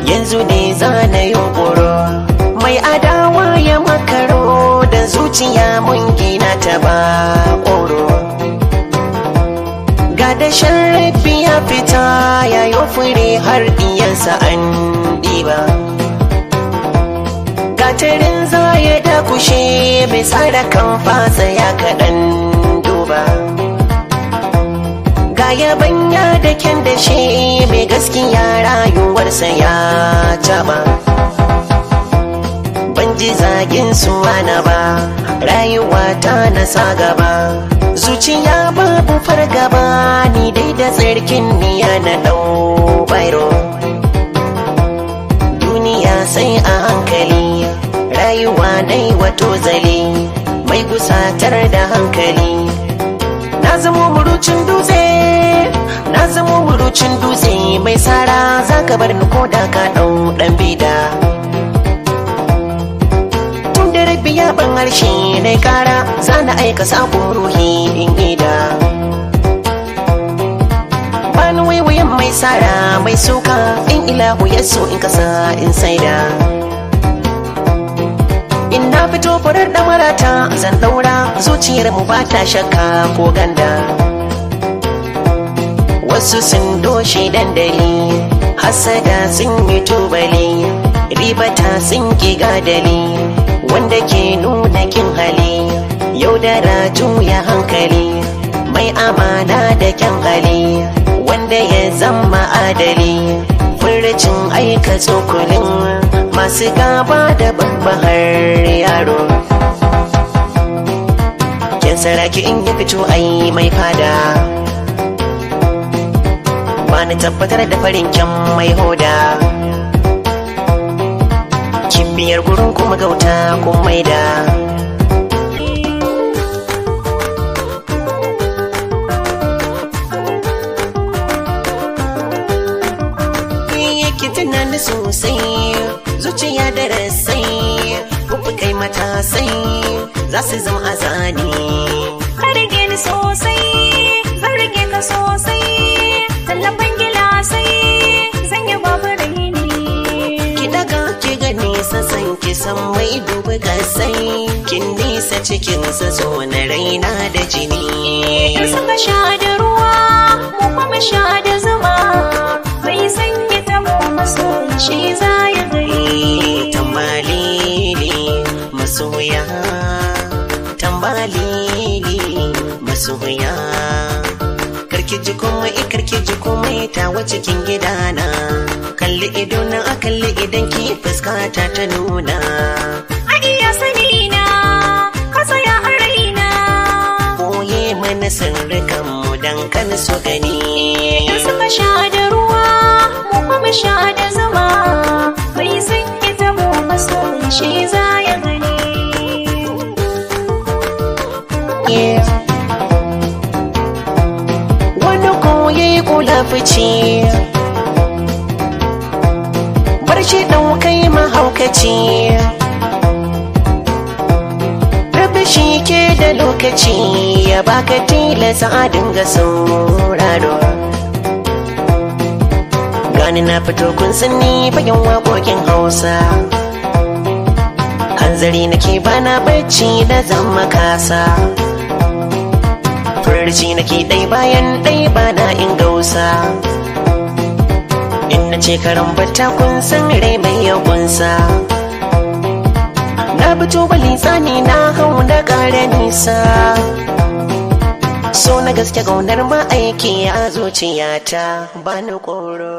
yanzu ne zana yunkuro mai adawa ya makaro da zuciya mun gina ta ba ƙoro ga da sharrafi ya fita ya yi fure har iyansa an ɗiba gatarin za ya dakushe mai tsara kan fasa ya kaɗan duba ga yabanya da kyan da shi mai gaskiya rayuwarsa ya taɓa ban ji zagin suwana ba rayuwa ta na sa gaba zuciya babu fargaba ni dai da tsarkin niya na ɗau bairo duniya sai a hankali rayuwa dai wato zali mai gusatar da hankali na zamo murucin dutse mai sara zaka bar ni koda ka dau dan bida tun da rabi ya ban harshe na kara zana aika sabon ruhi in ida bani waiwayen mai sara mai suka in ilahu ya so in kasa in saida in na fito farar damarata zan daura zuciyar mu ba ta shakka ko ganda wasu sun doshe dandali hasada sun yi tubali ribata sun ki gadali wanda ke nuna kin hali yaudara juya hankali mai amana da kyan hali wanda ya zama adali furcin aika tsokulin masu gaba da barbahar yaro kin saraki in ya fito ai mai fada bani tabbatar da farin kyan mai hoda kimbiyar gurin kuma gauta kun maida yake tunani sosai zuciya da rasai kuka kai matasai za su zama azani ka rage ni sosai zan rage ka sosai tallafin gilasai zan yi babu raini ki daga ki gani sassan ki san mai dubi gasai kin nisa cikin sa so na raina da jini in suka sha da ruwa mu kuma sha da zuma mai sanya ta mu maso shi za ya gari tambalili masoya tambalili masoya karki ji komai tawa cikin gidana kalli ido na a kalli idan ki fuskata ta nuna a iya sani na ka tsaya a raina boye mana sirrikan mu dan kan su gani in suka sha da ruwa mu kuma sha da zuma mai sanya ta mu maso shi za ya gani wani koyi kula fice bar shi ɗaukai mahaukaci rabi shi ke da lokaci ya baka tilasa a dinga sauraro gani na fito kun sani bayan waƙoƙin hausa hanzari nake bana bacci da zama kasa furci nake ɗai bayan ɗai bana in gausa in na ce karan bata kun san rai mai yagunsa na fito bali tsani na hau da ƙara nisa so na gaske gaunar ma'aiki a zuciyata ba ni ƙoro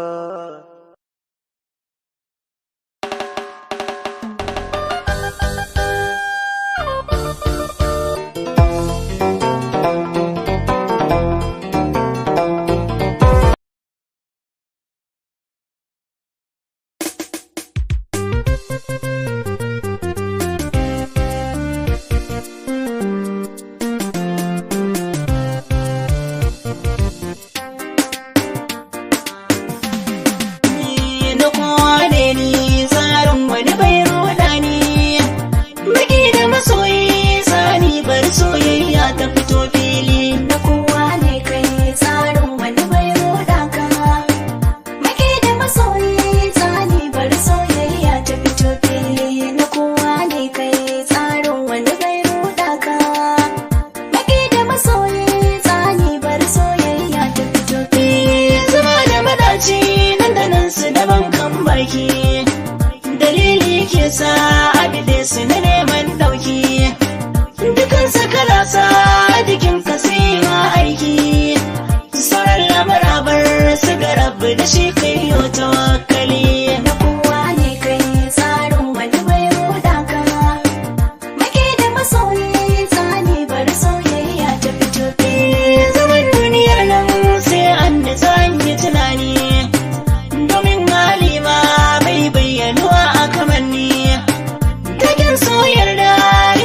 so yarda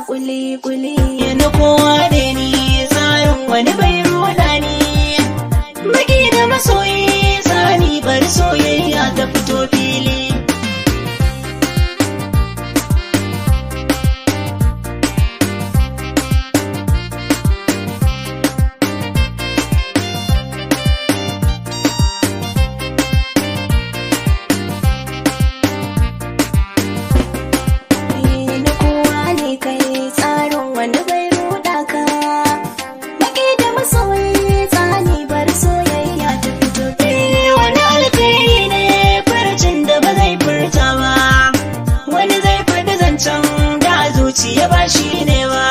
kuli-kuli. Na kowa da ni tsarin wani bai roda ni. Maki da masoyi tsani bari soyayya ta fito fili. Ya ba shi ne ba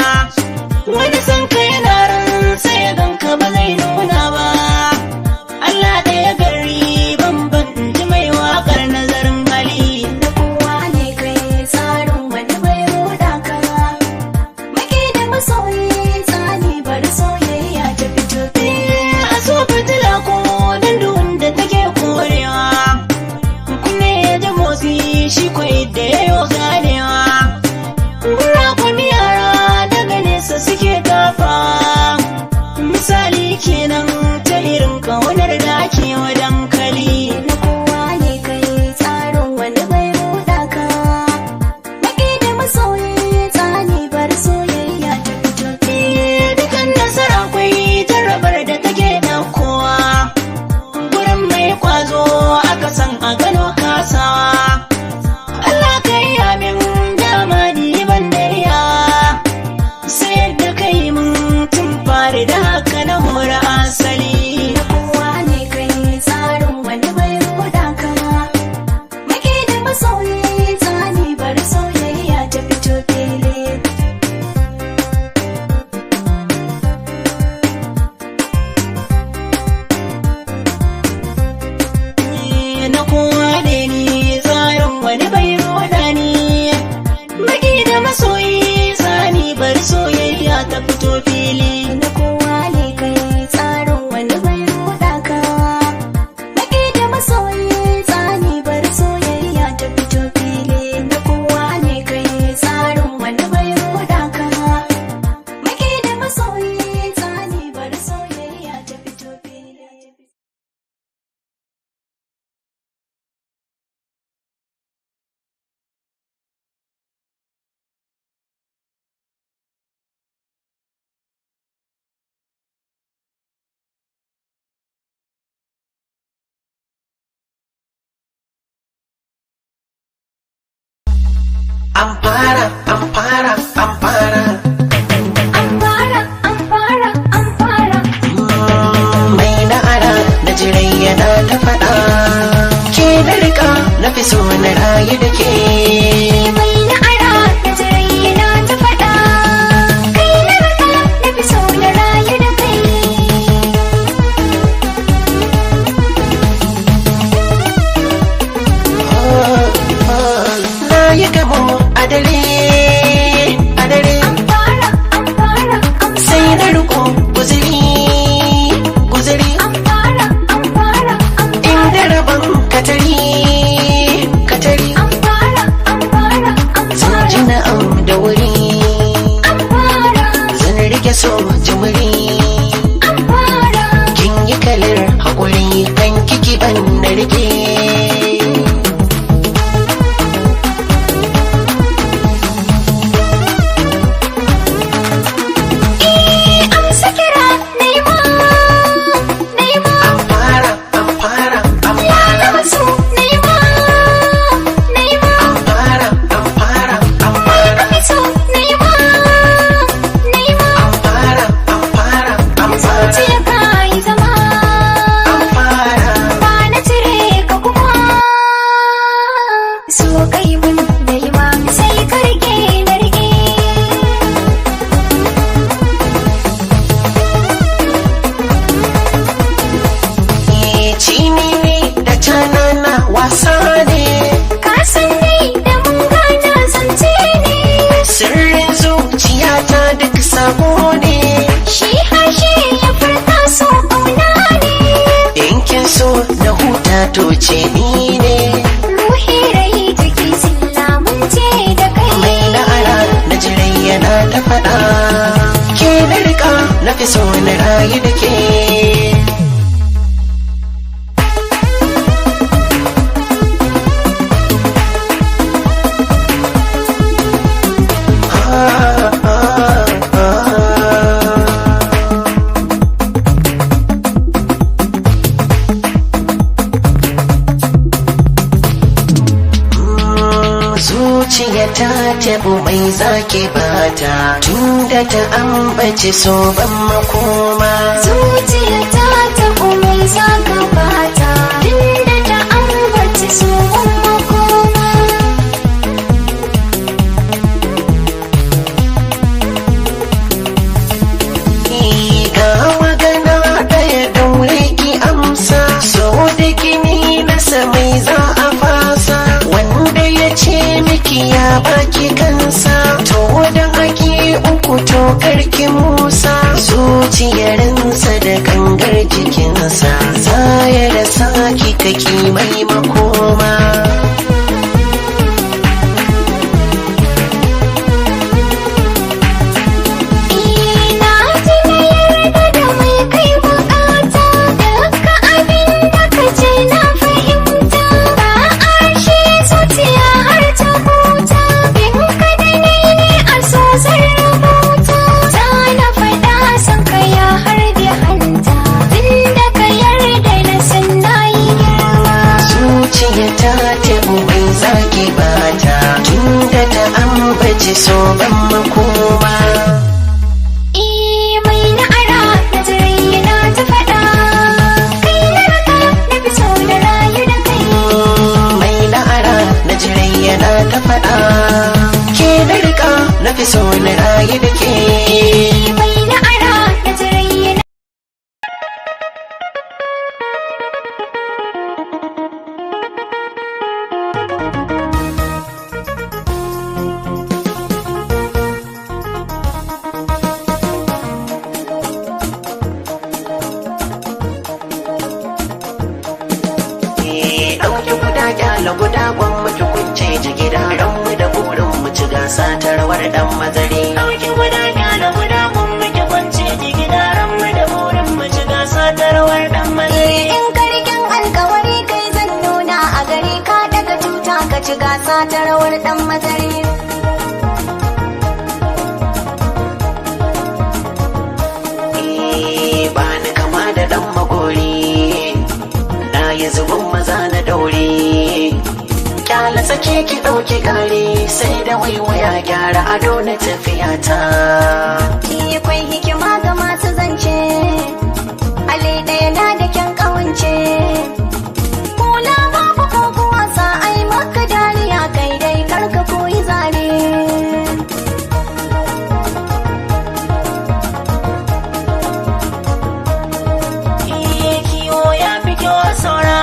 wani san kai na ran sai ya ganka ba zai nuna ba Allah da ya gari banban ji mai wakar nazarin hali na kowa ne kai tsarin wani bai roda ka maki da masoyi tsani bari soyayya ta fito a so fitila ko dandun da take korewa kunne ya ji motsi shi kwai da ya yi ganewa suke gafa misali kenan ta irin kaunar da ake wa dankali na kowa ne kai tsarin wani bai roda ka maki da masoyi tsani bar soyayya ta fito dukan nasara kwai jarrabar da take kowa gurin mai kwazo aka san a gano kasawa Allah kai amin dama ni ban da iya sai da kai mun tun fari da haka na hora asali na kowa ne kai tsarin wani bai roda ka maki da masoyi tsani bar soyayya ta fito fili na kowa da ni tsarin wani bai roda ni maki da masoyi tsani bar soyayya ta fito fili na kowa ne kai tsarin wani bai roda ka maki da masoyi tsani bar soyayya ta fito fili na kowa ne kai tsarin wani bai roda ka maki da masoyi tsani bar soyayya ta fito fili Ampara, ampara, ampara. Ampara, ampara, ampara. Mai na'ara na jirai yana ta faɗa. Ke na rika na fi so na rayu da ke. Mai na'ara na jirai yana ta faɗa. Kai na rika na fi so na rayu da kai. Na yi gamo a dare sai na riko guziri inda rabon katari zan ji na'am da wuri zan rike so jimiri kin yi kalar haƙuri kan kiki ban na rike toce ni ne ruhi rai jiki sun lamunce da kai mai na'ara na jirayya yana ta faɗa ke na rika na fi so na rayu da ke. Zuciya ta tabu mai zaki bata tunda ta ambaci so ban makoma. Zuciya ta tabu mai zaka bata tunda ta ambaci so ban makoma. Ga magana ɗaya daure ki amsa, so da gini nasa mai za a fasa. Wanda ya ce miki ya baki kansa, to da haƙi uku to karki musa. Zuciyarinsa da gangar jikinsa, za ya rasa ki kaki mai makoma. So ban makoma. Mai na'ara na tare na ta faɗa kai na raka na fi so na rayu da kai. Mai na'ara na jire yana ta faɗa ke na rika na fi so na rayu da ke. Mai na'ara na tare na guda gwamnati kunce jigida ranmu da burin mu ci gasa ta rawar dan mazari. Ɗauki guda gyala guda gwamnati kunce jigida ranmu da burin mu ci gasa ta rawar dan mazari. In karkin alkawari kai zan nuna a gari ka daga tuta ka ci gasa ta rawar dan mazari. Ba ni kama da dan magori, na yi zubin maza na daure. Kyala sake ki ɗauki gari sai da waiwaya gyara ado na tafiya ta. Ki kwai hikima ga masu zance, hali ɗaya na da kyan ƙawance. Kula babu ko kuwa sa ai maka dariya kai dai karka koyi zane. Kiwo ya fi kyau saura,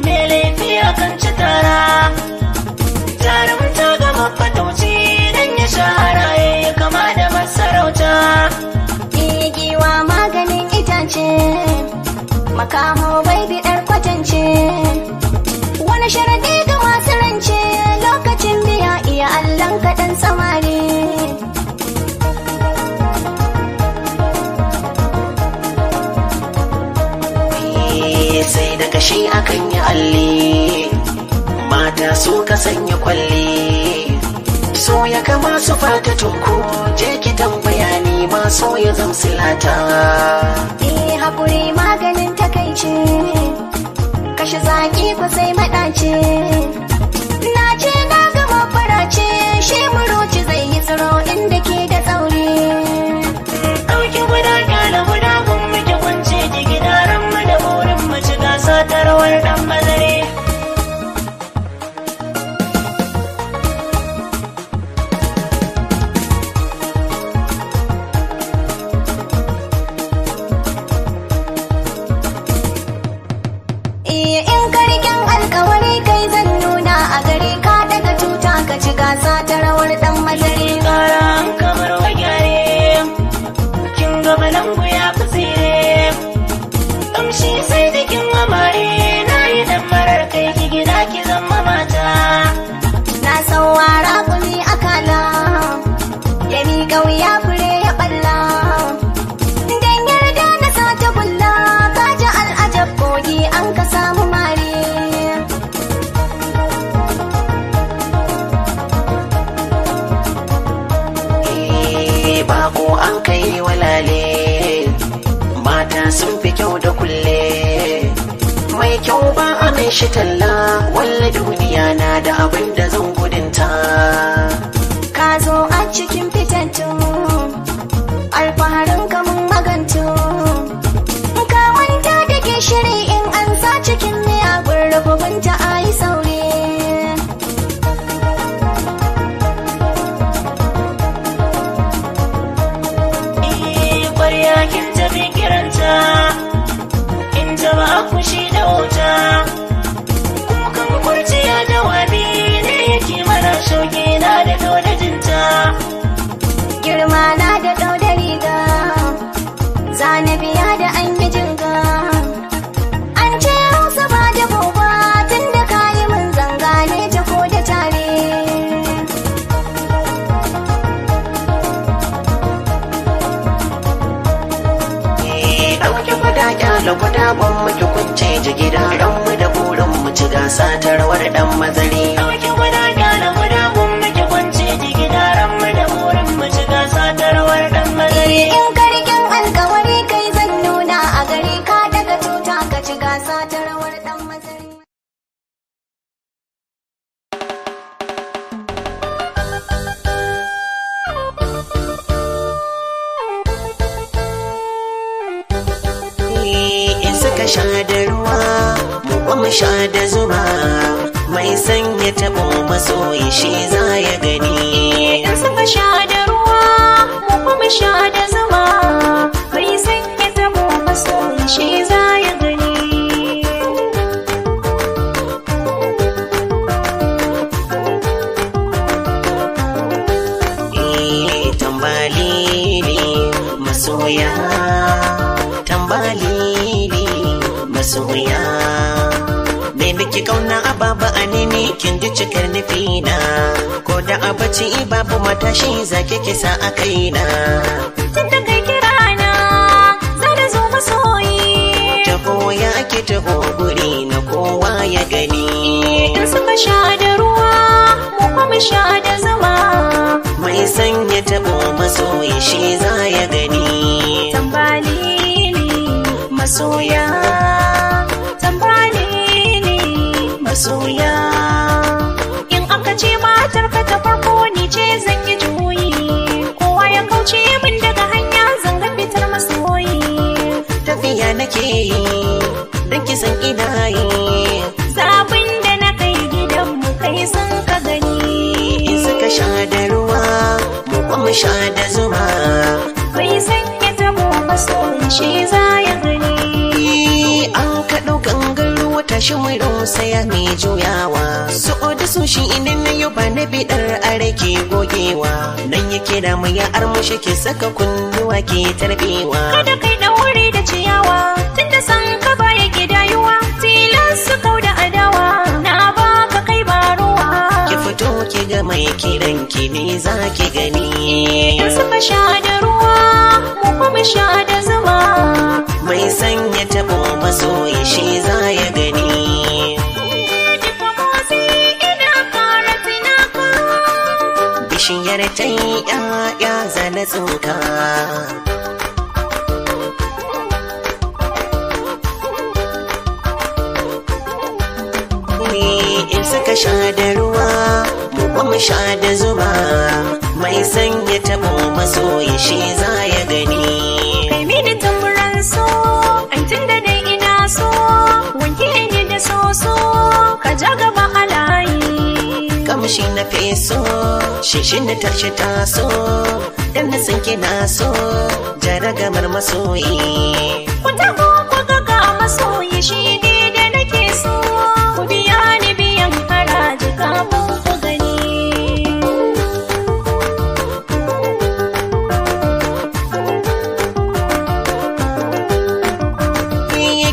me laifi akan ci tara. Jarumta ga mafatauci dan ya shahara ya kama da masarauta. Giwa maganin itace, makamo bai biɗar kwatance. Wani sharadi ga masu rance lokacin biya iya allon kaɗan samari. Sai da kashi akan yi alli, mata su ka sanya kwalli. So ya kama su fata tunku je ki tambaya ni ma so ya zamsilata. Hakuri maganin takaice, kashe zaki ku sai maɗace. Na ce na gama farace, shi muroci zai yi tsiro inda ke da tsauri. Ɗauki guda gyala guda gwamnati kwance jigida ranmu da burin mu ci gasa ta rawar dan mazari. In karkin alkawari kai zan nuna bako an kai walale, mata sun fi kyau da kulle, mai kyau ba a mai shi talla, walla duniya na da abin da zan gudunta. Ka zo a cikin fitattu, alfaharin kamun magantu, ka manta da gishiri in an sa cikin miyagun rububinta a yi sauri. Ƙwarya kin tafi kiranta, in jama fushi da wuta, kukan kurciya jawabi ne yake mana shauki na da dole jinta. Girma na da ɗauda riga, zane biya da an yi jinga, an ce hausa ba da boba tun da kayi mun zanga ne ta ko da tare. Ɗauki guda kyala guda ban muke kunce jigida, ranmu da burin mu ci gasa ta rawar ɗan mazari. Ɗauki guda kyala guda ban muke kunce jigida, ranmu da burin mu ci gasa ta rawar ɗan mazari. In karkin alkawari kai zan nuna a gari, ka daga tuta ka ci gasa ta rawar ɗan mazari. In suka sha da ruwa, mu kuma sha da zuma, mai sanya taɓo masoyi shi za ya gani. In suka sha da ruwa, mu kuma sha da zuma, mai sanya tabo masoyi shi za ya gani. Tambalili masoya, tambalili masoya, me miki kauna ababa anini kin ji cikar nufina, ko da abaci babu matashi zaki kisa a kaina. Tun da kai kirana, zana zo masoyi. Taho ya ake taho guri na kowa ya gani. In suka sha da ruwa, mu kuma sha da zuma, mai sanya tabo masoyi shi za ya gani. tambalili masoya, tambalili masoya. In aka ce matar ka ta farko ni ce zan yi juyi, kowa ya kauce min daga hanya zan ga fitar masoyi. Tafiya nake yi don kisan ina yi, Zabin da na kai gidan mu kai sun ka gani. in suka sha da ruwa mu kuma sha da zuma, Mai sanya tabo masoyi shi za ya gani. an kaɗo gangar ruwa tashi mai saya mai juyawa, so da su shi idan na yau ba na bidar are ke gogewa, nan yake da mu ya armashi ke saka kunnuwa ke tarbewa. Kada kai ɗaure da ciyawa, tunda san ka baya gidayuwa, tilas su kau da adawa, na baka kai ba ruwa. Ki fito ki ga mai kiran ki ne za ki gani. In suka sha da ruwa, mu kuma sha da zuma, Mai sanya tabo masoyi shi za ya gani. duka motsi ina kara tinaka. Bishiyar ta yi ‘ya'ya zana tsinka. In suka sha da ruwa, mu kuma sha da zuma, mai sanya tabo masoyi shi za ya gani. Kai mini tamburan so, ai tunda dai ina so, wanke ni da soso, ka ja gaba a layi. Kamshi na feso, shishi na tashi taso, dan na san kina so, jaragamar masoyi. Wata ko ga masoyi shi ne da nake so, ku biya ni biyan haraji kafin ku gani.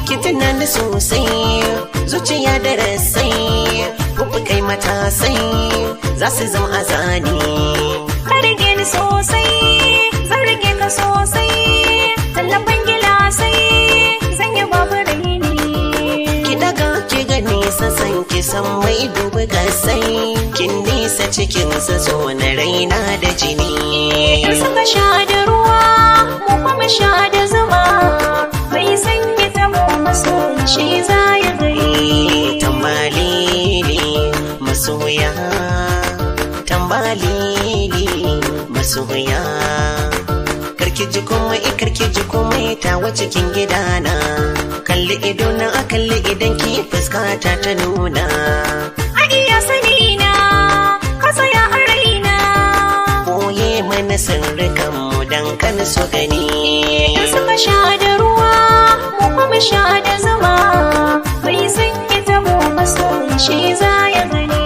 Ki tunani sosai, zuciya da rasai, kai matasai, za su zama azani. Ka rage ni sosai, zan rage ka sosai, tallafin gilasai, zan yi babu raini. Ki daga ki gani sassan ki san mai dubi gasai, kin nisa cikin sa so na raina da jini. in suka sha da ruwa mu kuma sha da zuma mai sanya ta mu masoyi shi za ya gani tambalili masoya tambalili masoya karki ji komai ta wace cikin gidana kalli ido na kalli idan ki fuskata ta nuna a iya sani na ka tsaya a raina boye mana sirrikan mu dan kan su gani in suka sha da ruwa mu kuma sha da zuma mai sanya ta mu masoyi shi za ya gani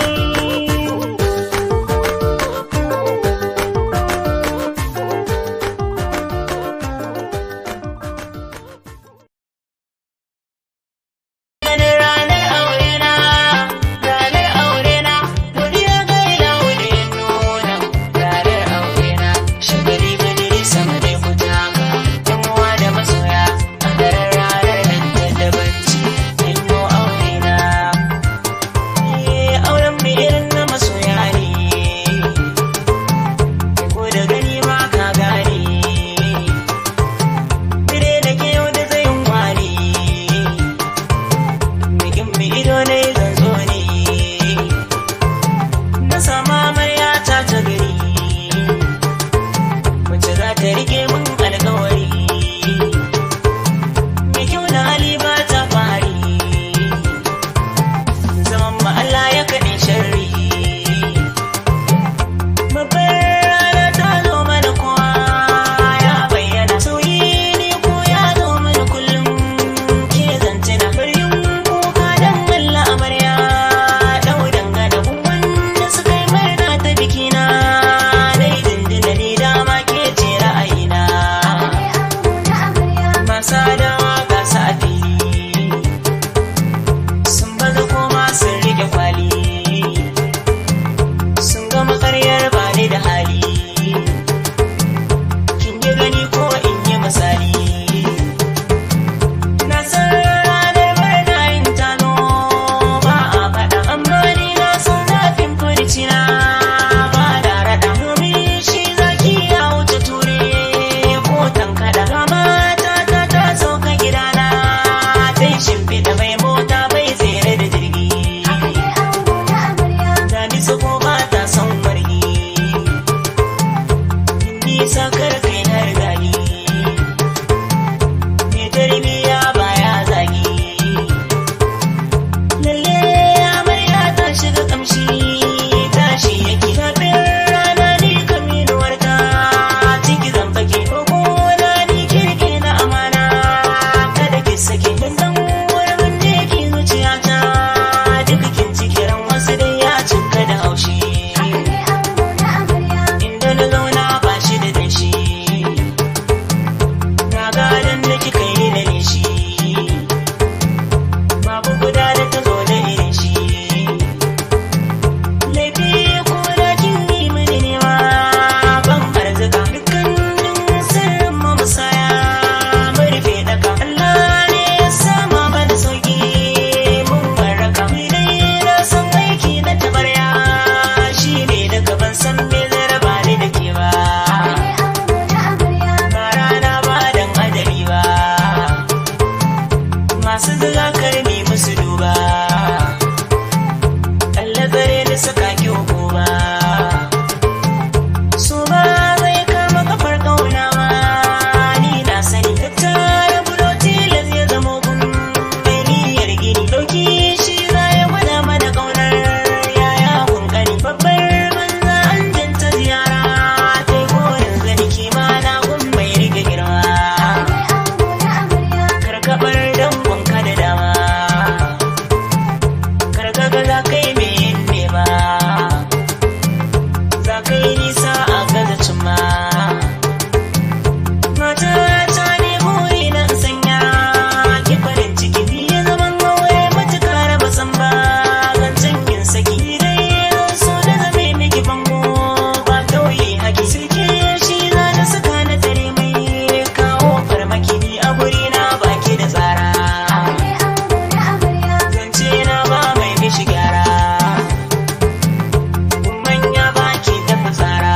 Manya baki da fitsara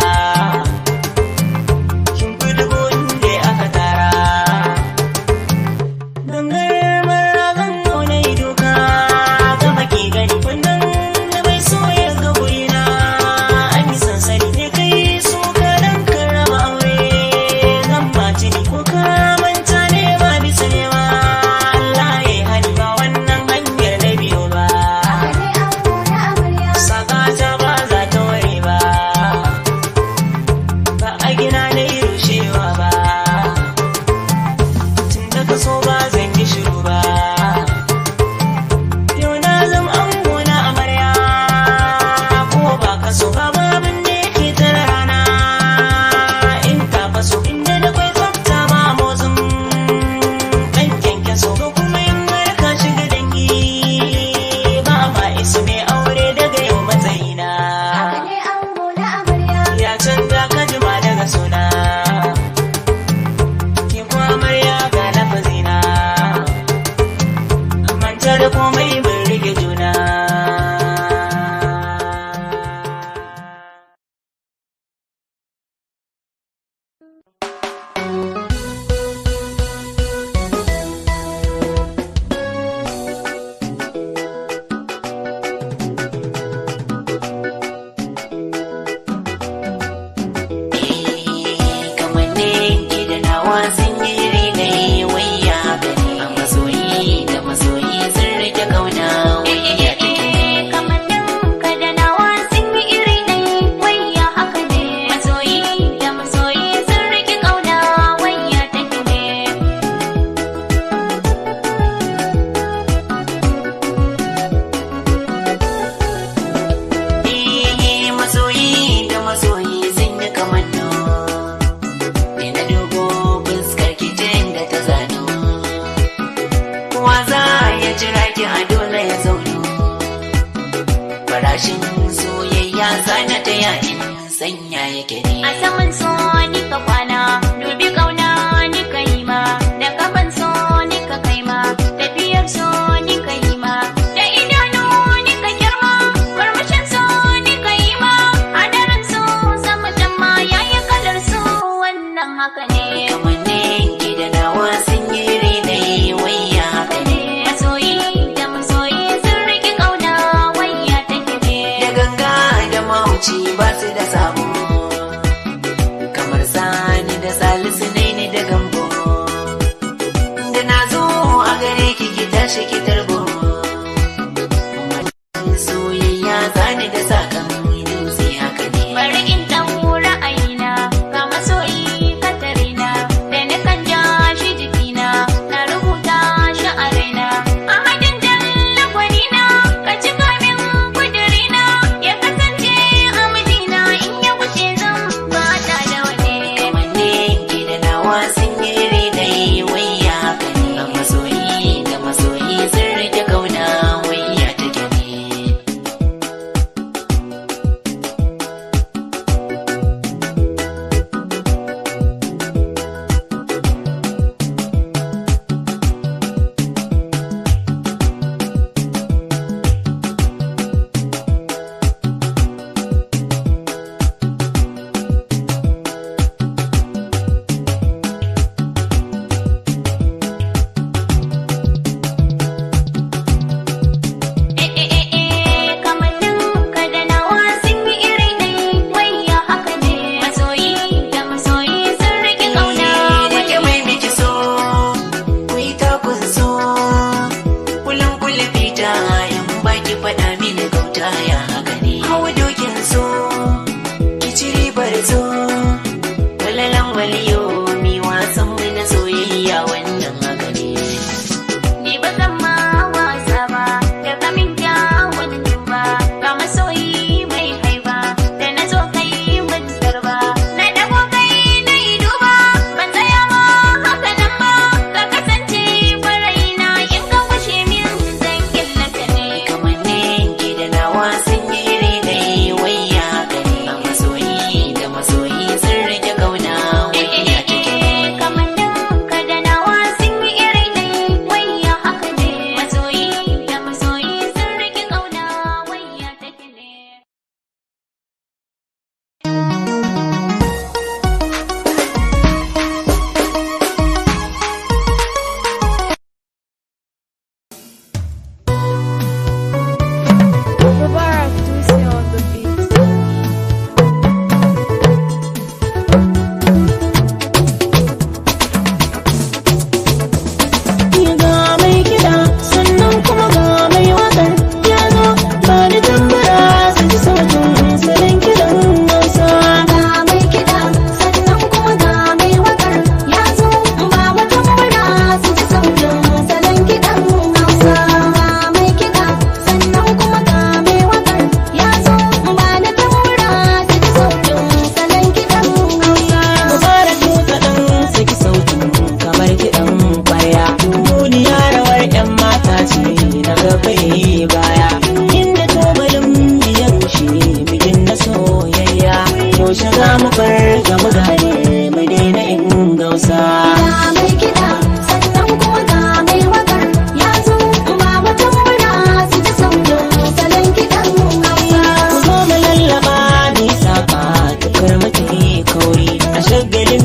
shagalin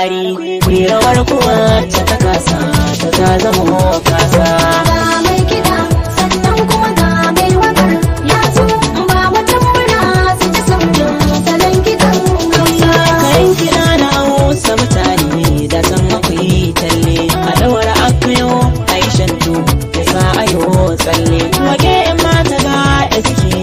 kwari ku yi rawar kuwa ta kasa ta zama kasa. Ga mai kiɗa sannan kuma ga mai wakar ya zo ba wata murna su ji sautin salon kiɗan Hausa. Kayan kiɗa na Hausa mutane da san akwai talle a ɗaura akayo a yi shantu da sa ayo tsalle. Wage yan mata ga da suke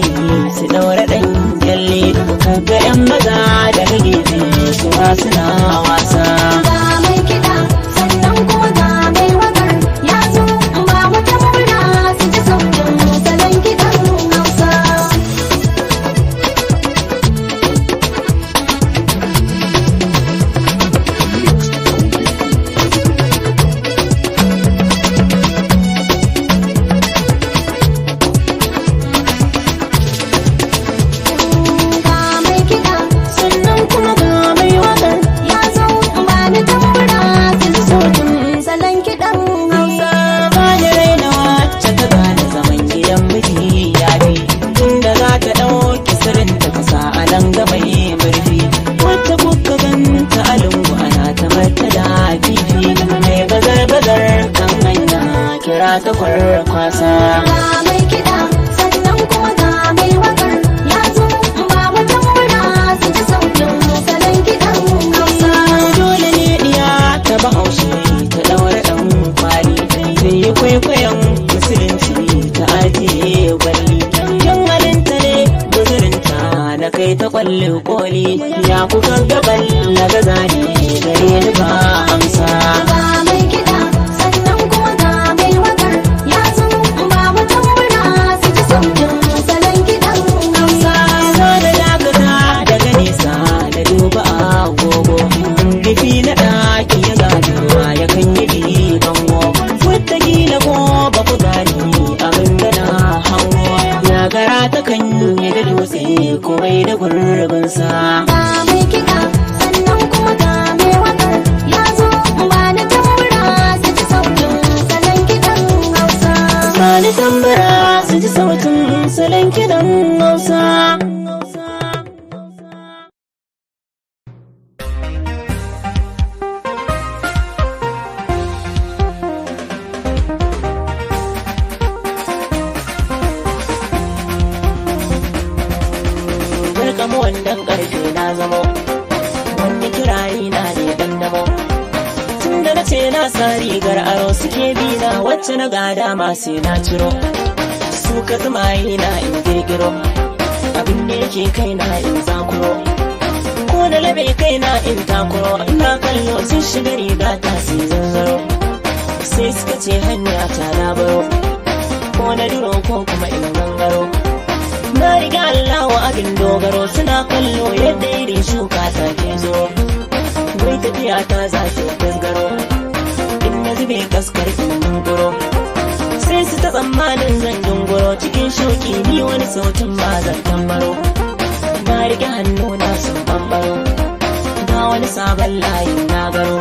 su ɗaura ɗan kyalle kaga yan maza daga gefe su ma suna wasa. Ga mai kiɗa sannan kuma ga mai wakar ya zo ba wata murna su ji sautin salon kiɗan Hausa. Ga mai kiɗa sannan kuma ga mai wakar ya zo ba ni ta murna su ji sautin salon kiɗan Hausa. Ba da raina wacce ta gane zaman gidan miji ya fi inda za ta ɗauki sirrin ta kasa a nan gaba yi murfi wacce kuka ganta a lungu ana ta marta da fifi mai bazar kan hanya kira ta kwarkwasa. Ga mai kiɗa sannan kuma ga mai wakar ya zo ba wata murna su ji sautin salon kiɗan Hausa. Dole ne ɗiya ta bahaushe ta ɗaura ɗan kwali ta yi kwaikwayon musulunci ta ajiye gwalli yan halinta ne guzurinta na kai ta kwalle koli ya kuka gaban na gaza ne gare ni ba amsa. Ga mai kiɗa sannan kuma ga mai wakar ya zo ba wata murna su ji sautin salon kiɗan Hausa. Zo da dakata daga nesa da duba agogo rufi na ɗaki ya ganewa ya kan yi bango wata gila ko ba ku gani abin da na hango ya gara ta kan yi da dutse ko bai da gurbinsa. Ga mai kiɗa sannan kuma ga mai wakar ya zo ba ni ta murna su ji sautin salon kiɗan Hausa. Sani tambara su ji sautin salon kiɗan Hausa. Garkamo wannan ƙarfe na zamo wani kirari na ne dan damo tun da na ce na sa rigar aro suke bi na wacce na gada masu na ciro su ka zama na in girgiro abin da yake kai na in zakuro ko da labe kai na in takuro ina kallo sun shiga riga ta sai zanzaro sai suka ce hanya ta labaro ko na duro ko kuma in gangaro na riga Allah wa abin dogaro suna kallo yadda irin shuka ta ke zo wai tafiya ta za ta gasgaro in na zube kaskar in dunguro sai su ta tsammanin zan dunguro cikin shoki ni wani sautin ba zan tambaro na rike hannu na sun bambaro ga wani sabon layin na garo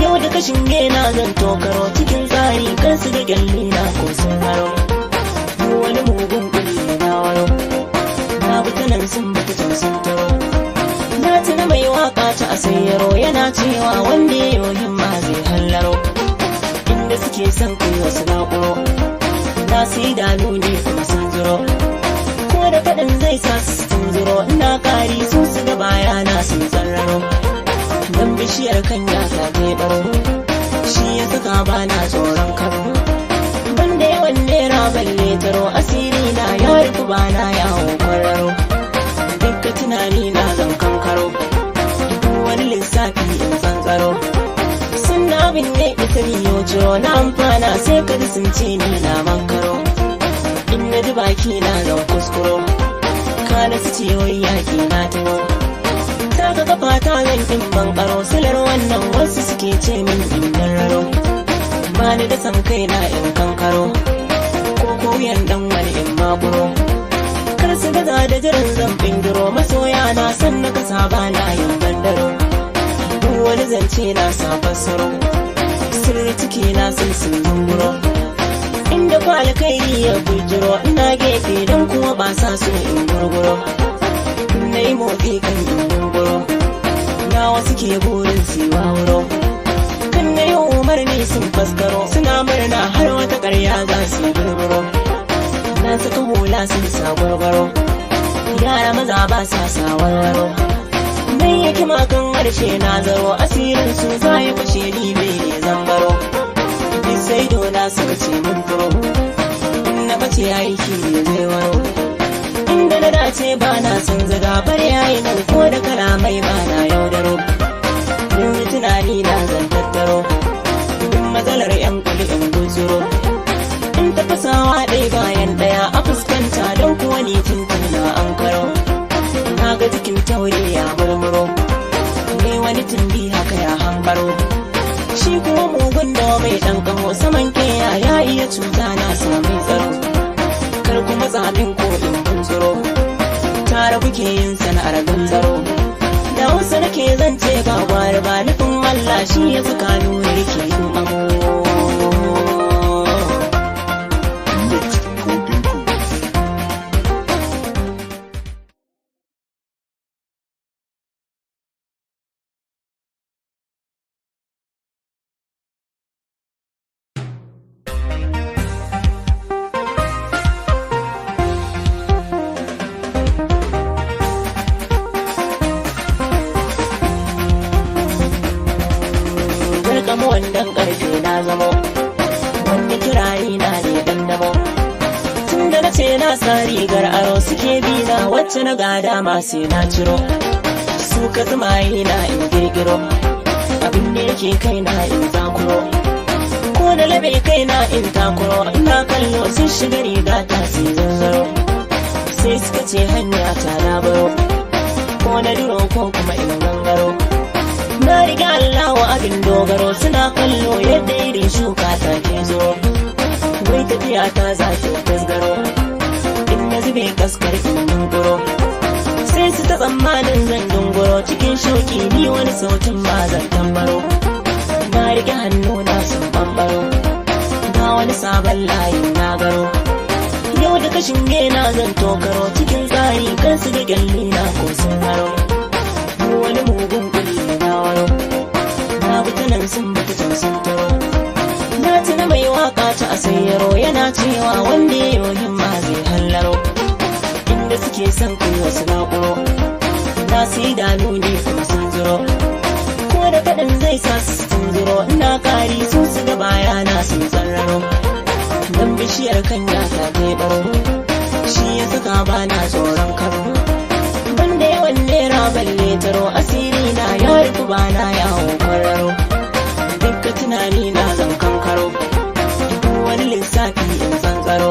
yau da kashin na zan tokaro cikin tsari kan su da gyalli na ko sun haro wani mugun kulli na waro na butanan sun bata can sun taro na tuna mai waka ta asayyaro yana cewa wanda ya yohin ma zai hallaro inda suke son kai wasu nakuro na su yi danu ne kuma sun zuro ko da faɗin zai sa su sun zuro ina kari su su ga baya na sun tsarraro don bishiyar kan ya ta baro shi ya saka ba na tsoron karo banda yawan nera balle taro asiri na ya rufu ba na yawo kwararo dukka tunani na zan kankaro duk wani lissafi in tsantsaro sun na abin ne ita biyo ciro na amfana sai ka ji sun ce ni na mankaro in na ji baki na zan kuskuro kana su ce wai yaki na taro ta ga kafa ta zan kin bankaro silar wannan wasu suke ce min in raro ba ni da san kai na in kankaro ko koyan dan wani in makuro kar su gaza da jiran zan bindiro masoya na san na kasa ba na yin bandaro duk wani zance na sa fassaro sirri ciki na sun zunguro inda kwa alkhairi ya bujiro ina gefe don kuma ba sa so in gurguro na yi motsi kan in gurguro na na wasu ke burin siwa wuro kan na yi umarni sun faskaro suna murna har wata ƙarya za su yi burburo na saka hula sun sa gwargwaro yara maza ba sa sa warwaro mai yake makan harshe na zaro asirin su za ya fashe ni mai ne zambaro sai dona suka ce mun furo na bace aiki ne zai waro inda na dace ba na son zaga bar yayi nan ko da kalamai ba na yaudaro yanzu tunani na zan tattaro in matsalar yan kuli in guzuro in tafasawa ɗaya bayan ɗaya a fuskanta don kuwa ni tuntun na an karo na ga jikin taure ya murmuro ne wani tumbi haka ya hambaro shi kuma mugun da mai ɗan kaho saman keya ya iya cuta na sami tsaro kar kuma zaɓin ko in bunzuro tare kuke yin sana'ar ganzaro da wasu nake zance ba gwari ba nufin Allah shi ya saka nuna yake yin amo zamo wannan karfe na zamo wani kirari na ne dandamo tun da na ce na sa rigar aro suke bi na wacce na gada masu na ciro su ka zumaye na in girgiro abin da yake kai na in zakuro ko da labe kai na in takuro ina kallo sun shiga riga ta sai zanzaro sai suka ce hanya ta labaro ko na duro ko kuma in gangaro na riga Allah wa abin dogaro suna kallo yadda irin shuka ta ke zo wai tafiya ta za ta tasgaro in na zube kaskar in dunguro sai su ta tsammanin zan dunguro cikin shoki ni wani sautin ba zan tambaro na rike hannu na sun bambaro ga wani sabon layin na garo yau da kashin na zan tokaro cikin tsari kan su da gyalli na ko sun haro wani mugun na butanen sun bata can sun taro na tuna mai waka ta asayyaro yana cewa wanda ya yi himma zai hallaro inda suke son kai wasu naƙuro na su yi dano ne kuma sun zuro ko da kaɗan zai sa su sun zuro ina ƙari su su ga baya na sun tsarraro don bishiyar kanya ta baro shi ya saka ba na tsoron karo banda yawan nera balle taro asiri na ya rufu ba na yawo kwararo dukka tunani na zan kankaro wani lissafi in zanzaro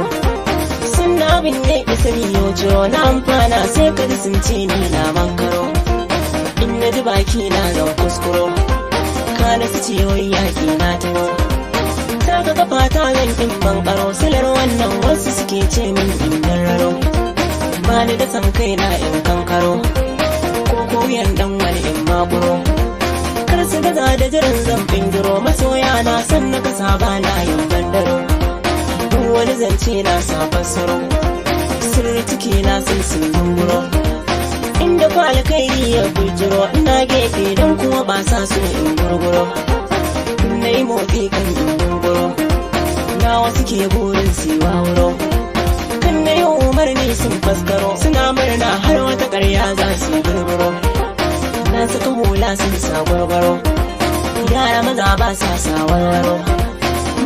sun na abin ne isa biyo ciro na amfana sai ka ji sun ce ni na mankaro in na ji baki na zan kuskuro kana su ce wai yaƙi na taro ta ga kafa ta zan kin bankaro silar wannan wasu suke ce min in raro ba ni da san kaina in kankaro ko koyan dan wani in makuro kar su gaza da jiran zan bindiro masoya na san na kasa ba na yin bandaro duk wani zance na sa fassaro sirri ciki na sun sun dunguro inda kwa alkairi ya bujiro ina gefe don kuma ba sa so in gurguro na yi motsi kan in dunguro na wasu ke burin siwa wuro na yi umarni sun faskaro suna murna har wata ƙarya za su yi burburo na saka hula sun sa gwargwaro yara maza ba sa sa warwaro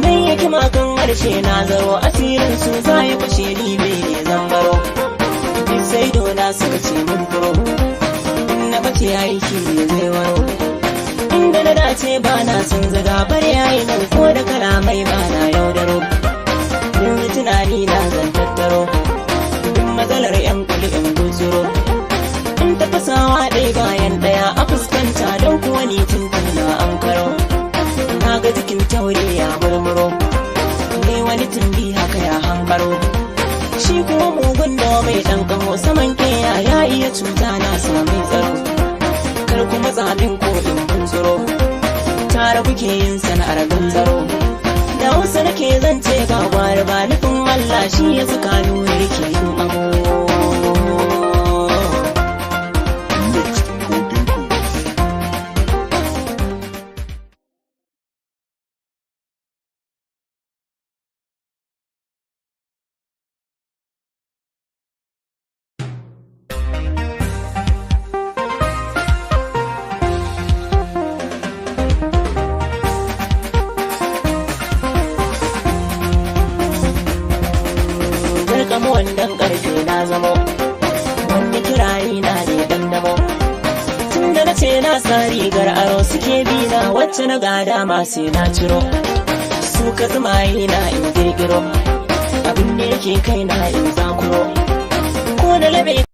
mai yake makan harshe na zaro asirin su za ya fashe ni mai ne zambaro sai dona suka ce mun furo na bace aiki ne zai waro inda na dace ba na son zaga bar yayi nan ko da kalamai ba na yaudaro yanzu tunani na zan tattaro in matsalar yan kuli in guzuro in tafasawa ɗaya bayan ɗaya a fuskanta don kuwa ni tuntun na an karo na ga jikin taure ya murmuro ne wani tumbi haka ya hambaro shi kuma mugun da mai ɗan kaho saman keya ya iya cuta na sami tsaro kar kuma zaɓin ko in bunzuro tare kuke yin sana'ar ganzaro da wasu nake zance ba gwari ba nufin Allah shi ya saka nuna yake yin amo zamo wannan karfe na zamo wanda kirari na ne dandamo tun da na ce na sa rigar aro suke bina wacce na gada masu na ciro su ka zama na in girgiro abin da yake kai na in zakuro ko da labe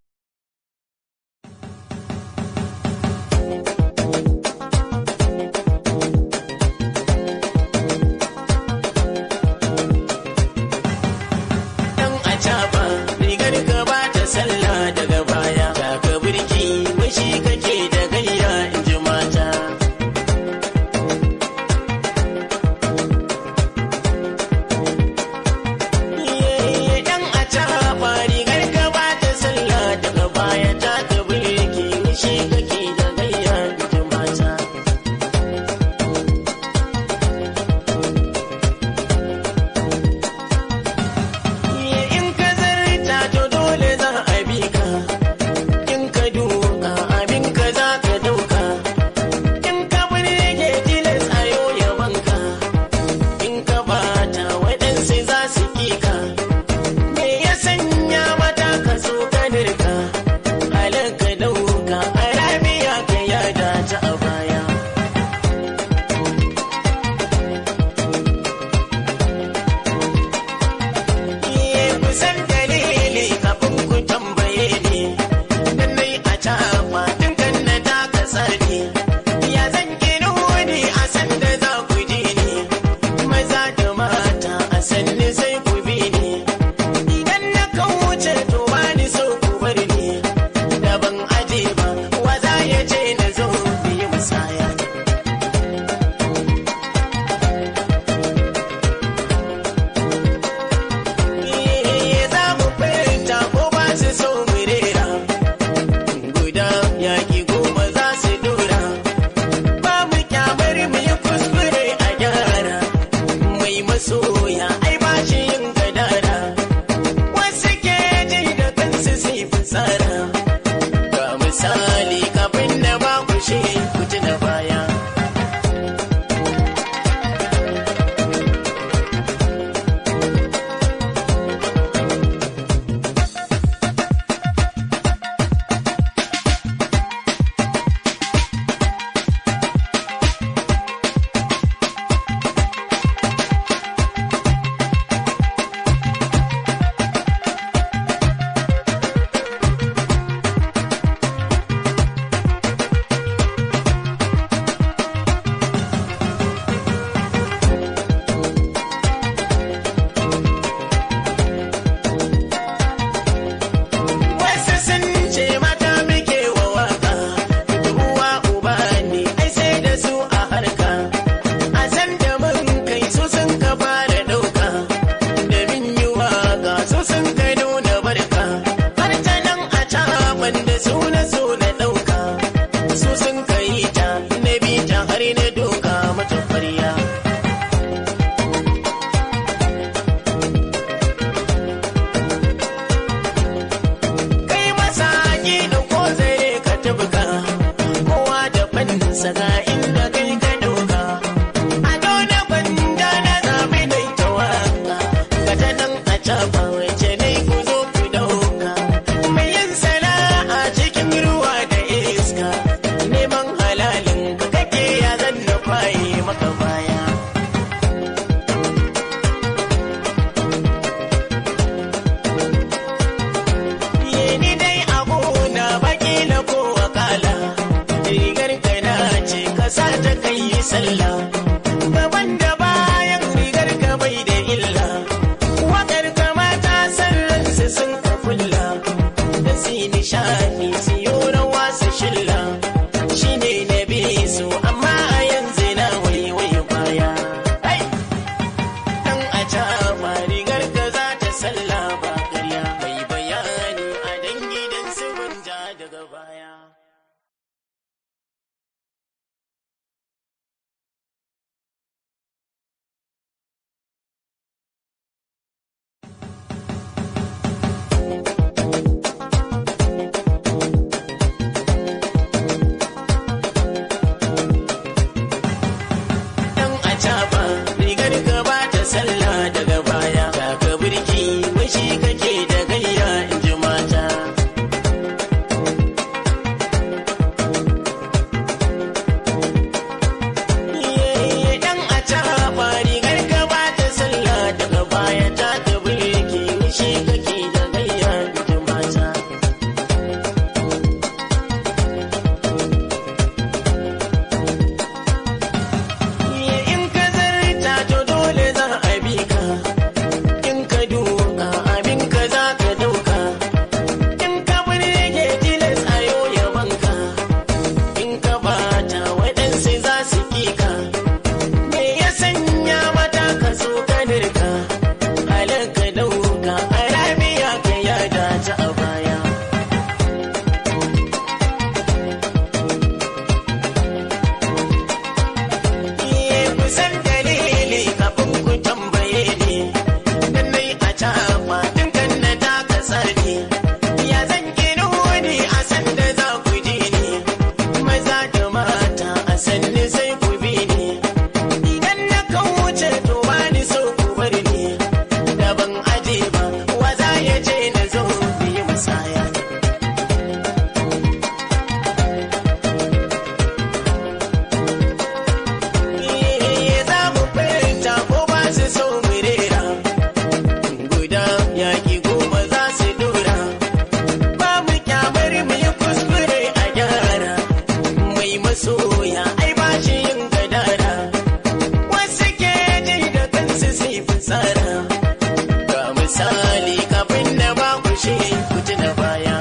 yaƙi goma za su dora. Ba mu kyamar mu yi kuskure a gyara. Mai masoya ai ba shi yin gadara. Wasu ke ji da kansu sai fitsara. Ga misali kafin na ba ku shi ku ji na baya.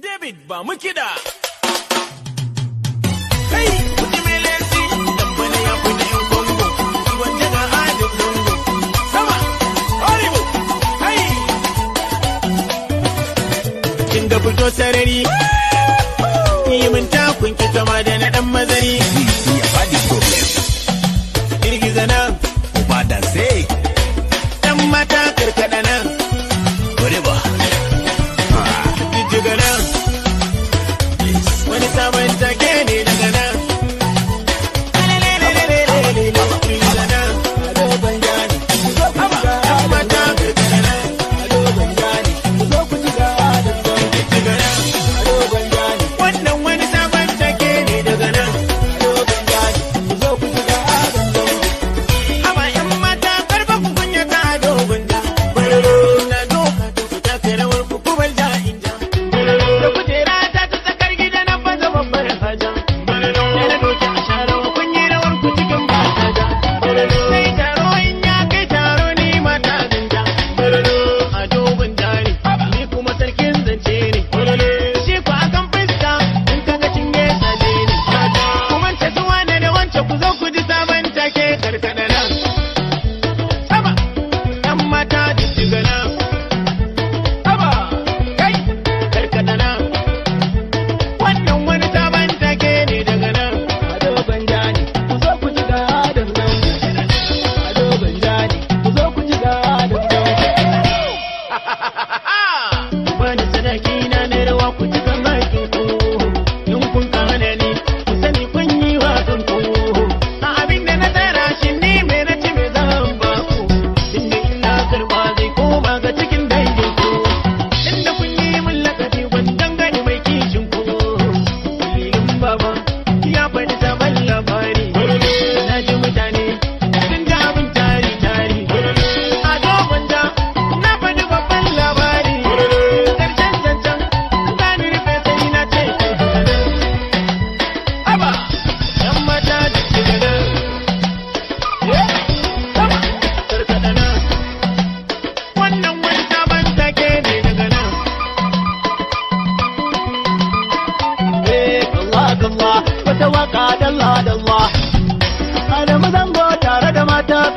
David ba mu kiɗa. Kai, kuɗi mai lesi, dambana ya fi yin Congo, wanda ga adin Congo. Sama, Haribo, kai. Kin ga fito sarari, yi min takun ki kama da na ɗan mazari. Ya faɗi problem. Girgiza nan, ba da sai. Ɗan mata karkaɗa nan, Haribo. Jijjiga nan. Wani sabon take ne daga nan.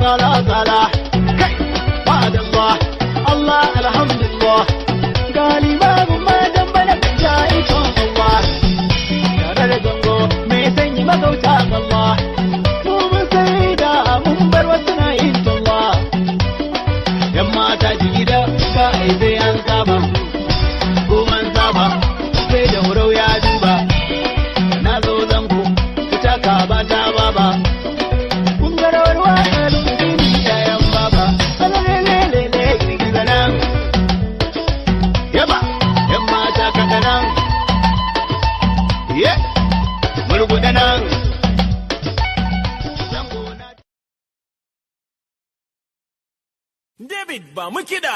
tsala kai madallah Allah alhamdulillah gali babu ma dan bana ja ito Allah tare da zango mai sanyi magauta Allah mu mun sai da mun bar wasu na yin Allah yan mata jigida ba ai sai an saba ko man saba sai da wurau ya duba na zo zango fita ka ba ta baba kun ga rawar wasan yayan baba alalelelele girgiza nan yaba yan mata kaɗa nan ye murguɗa nan David ba mu kiɗa.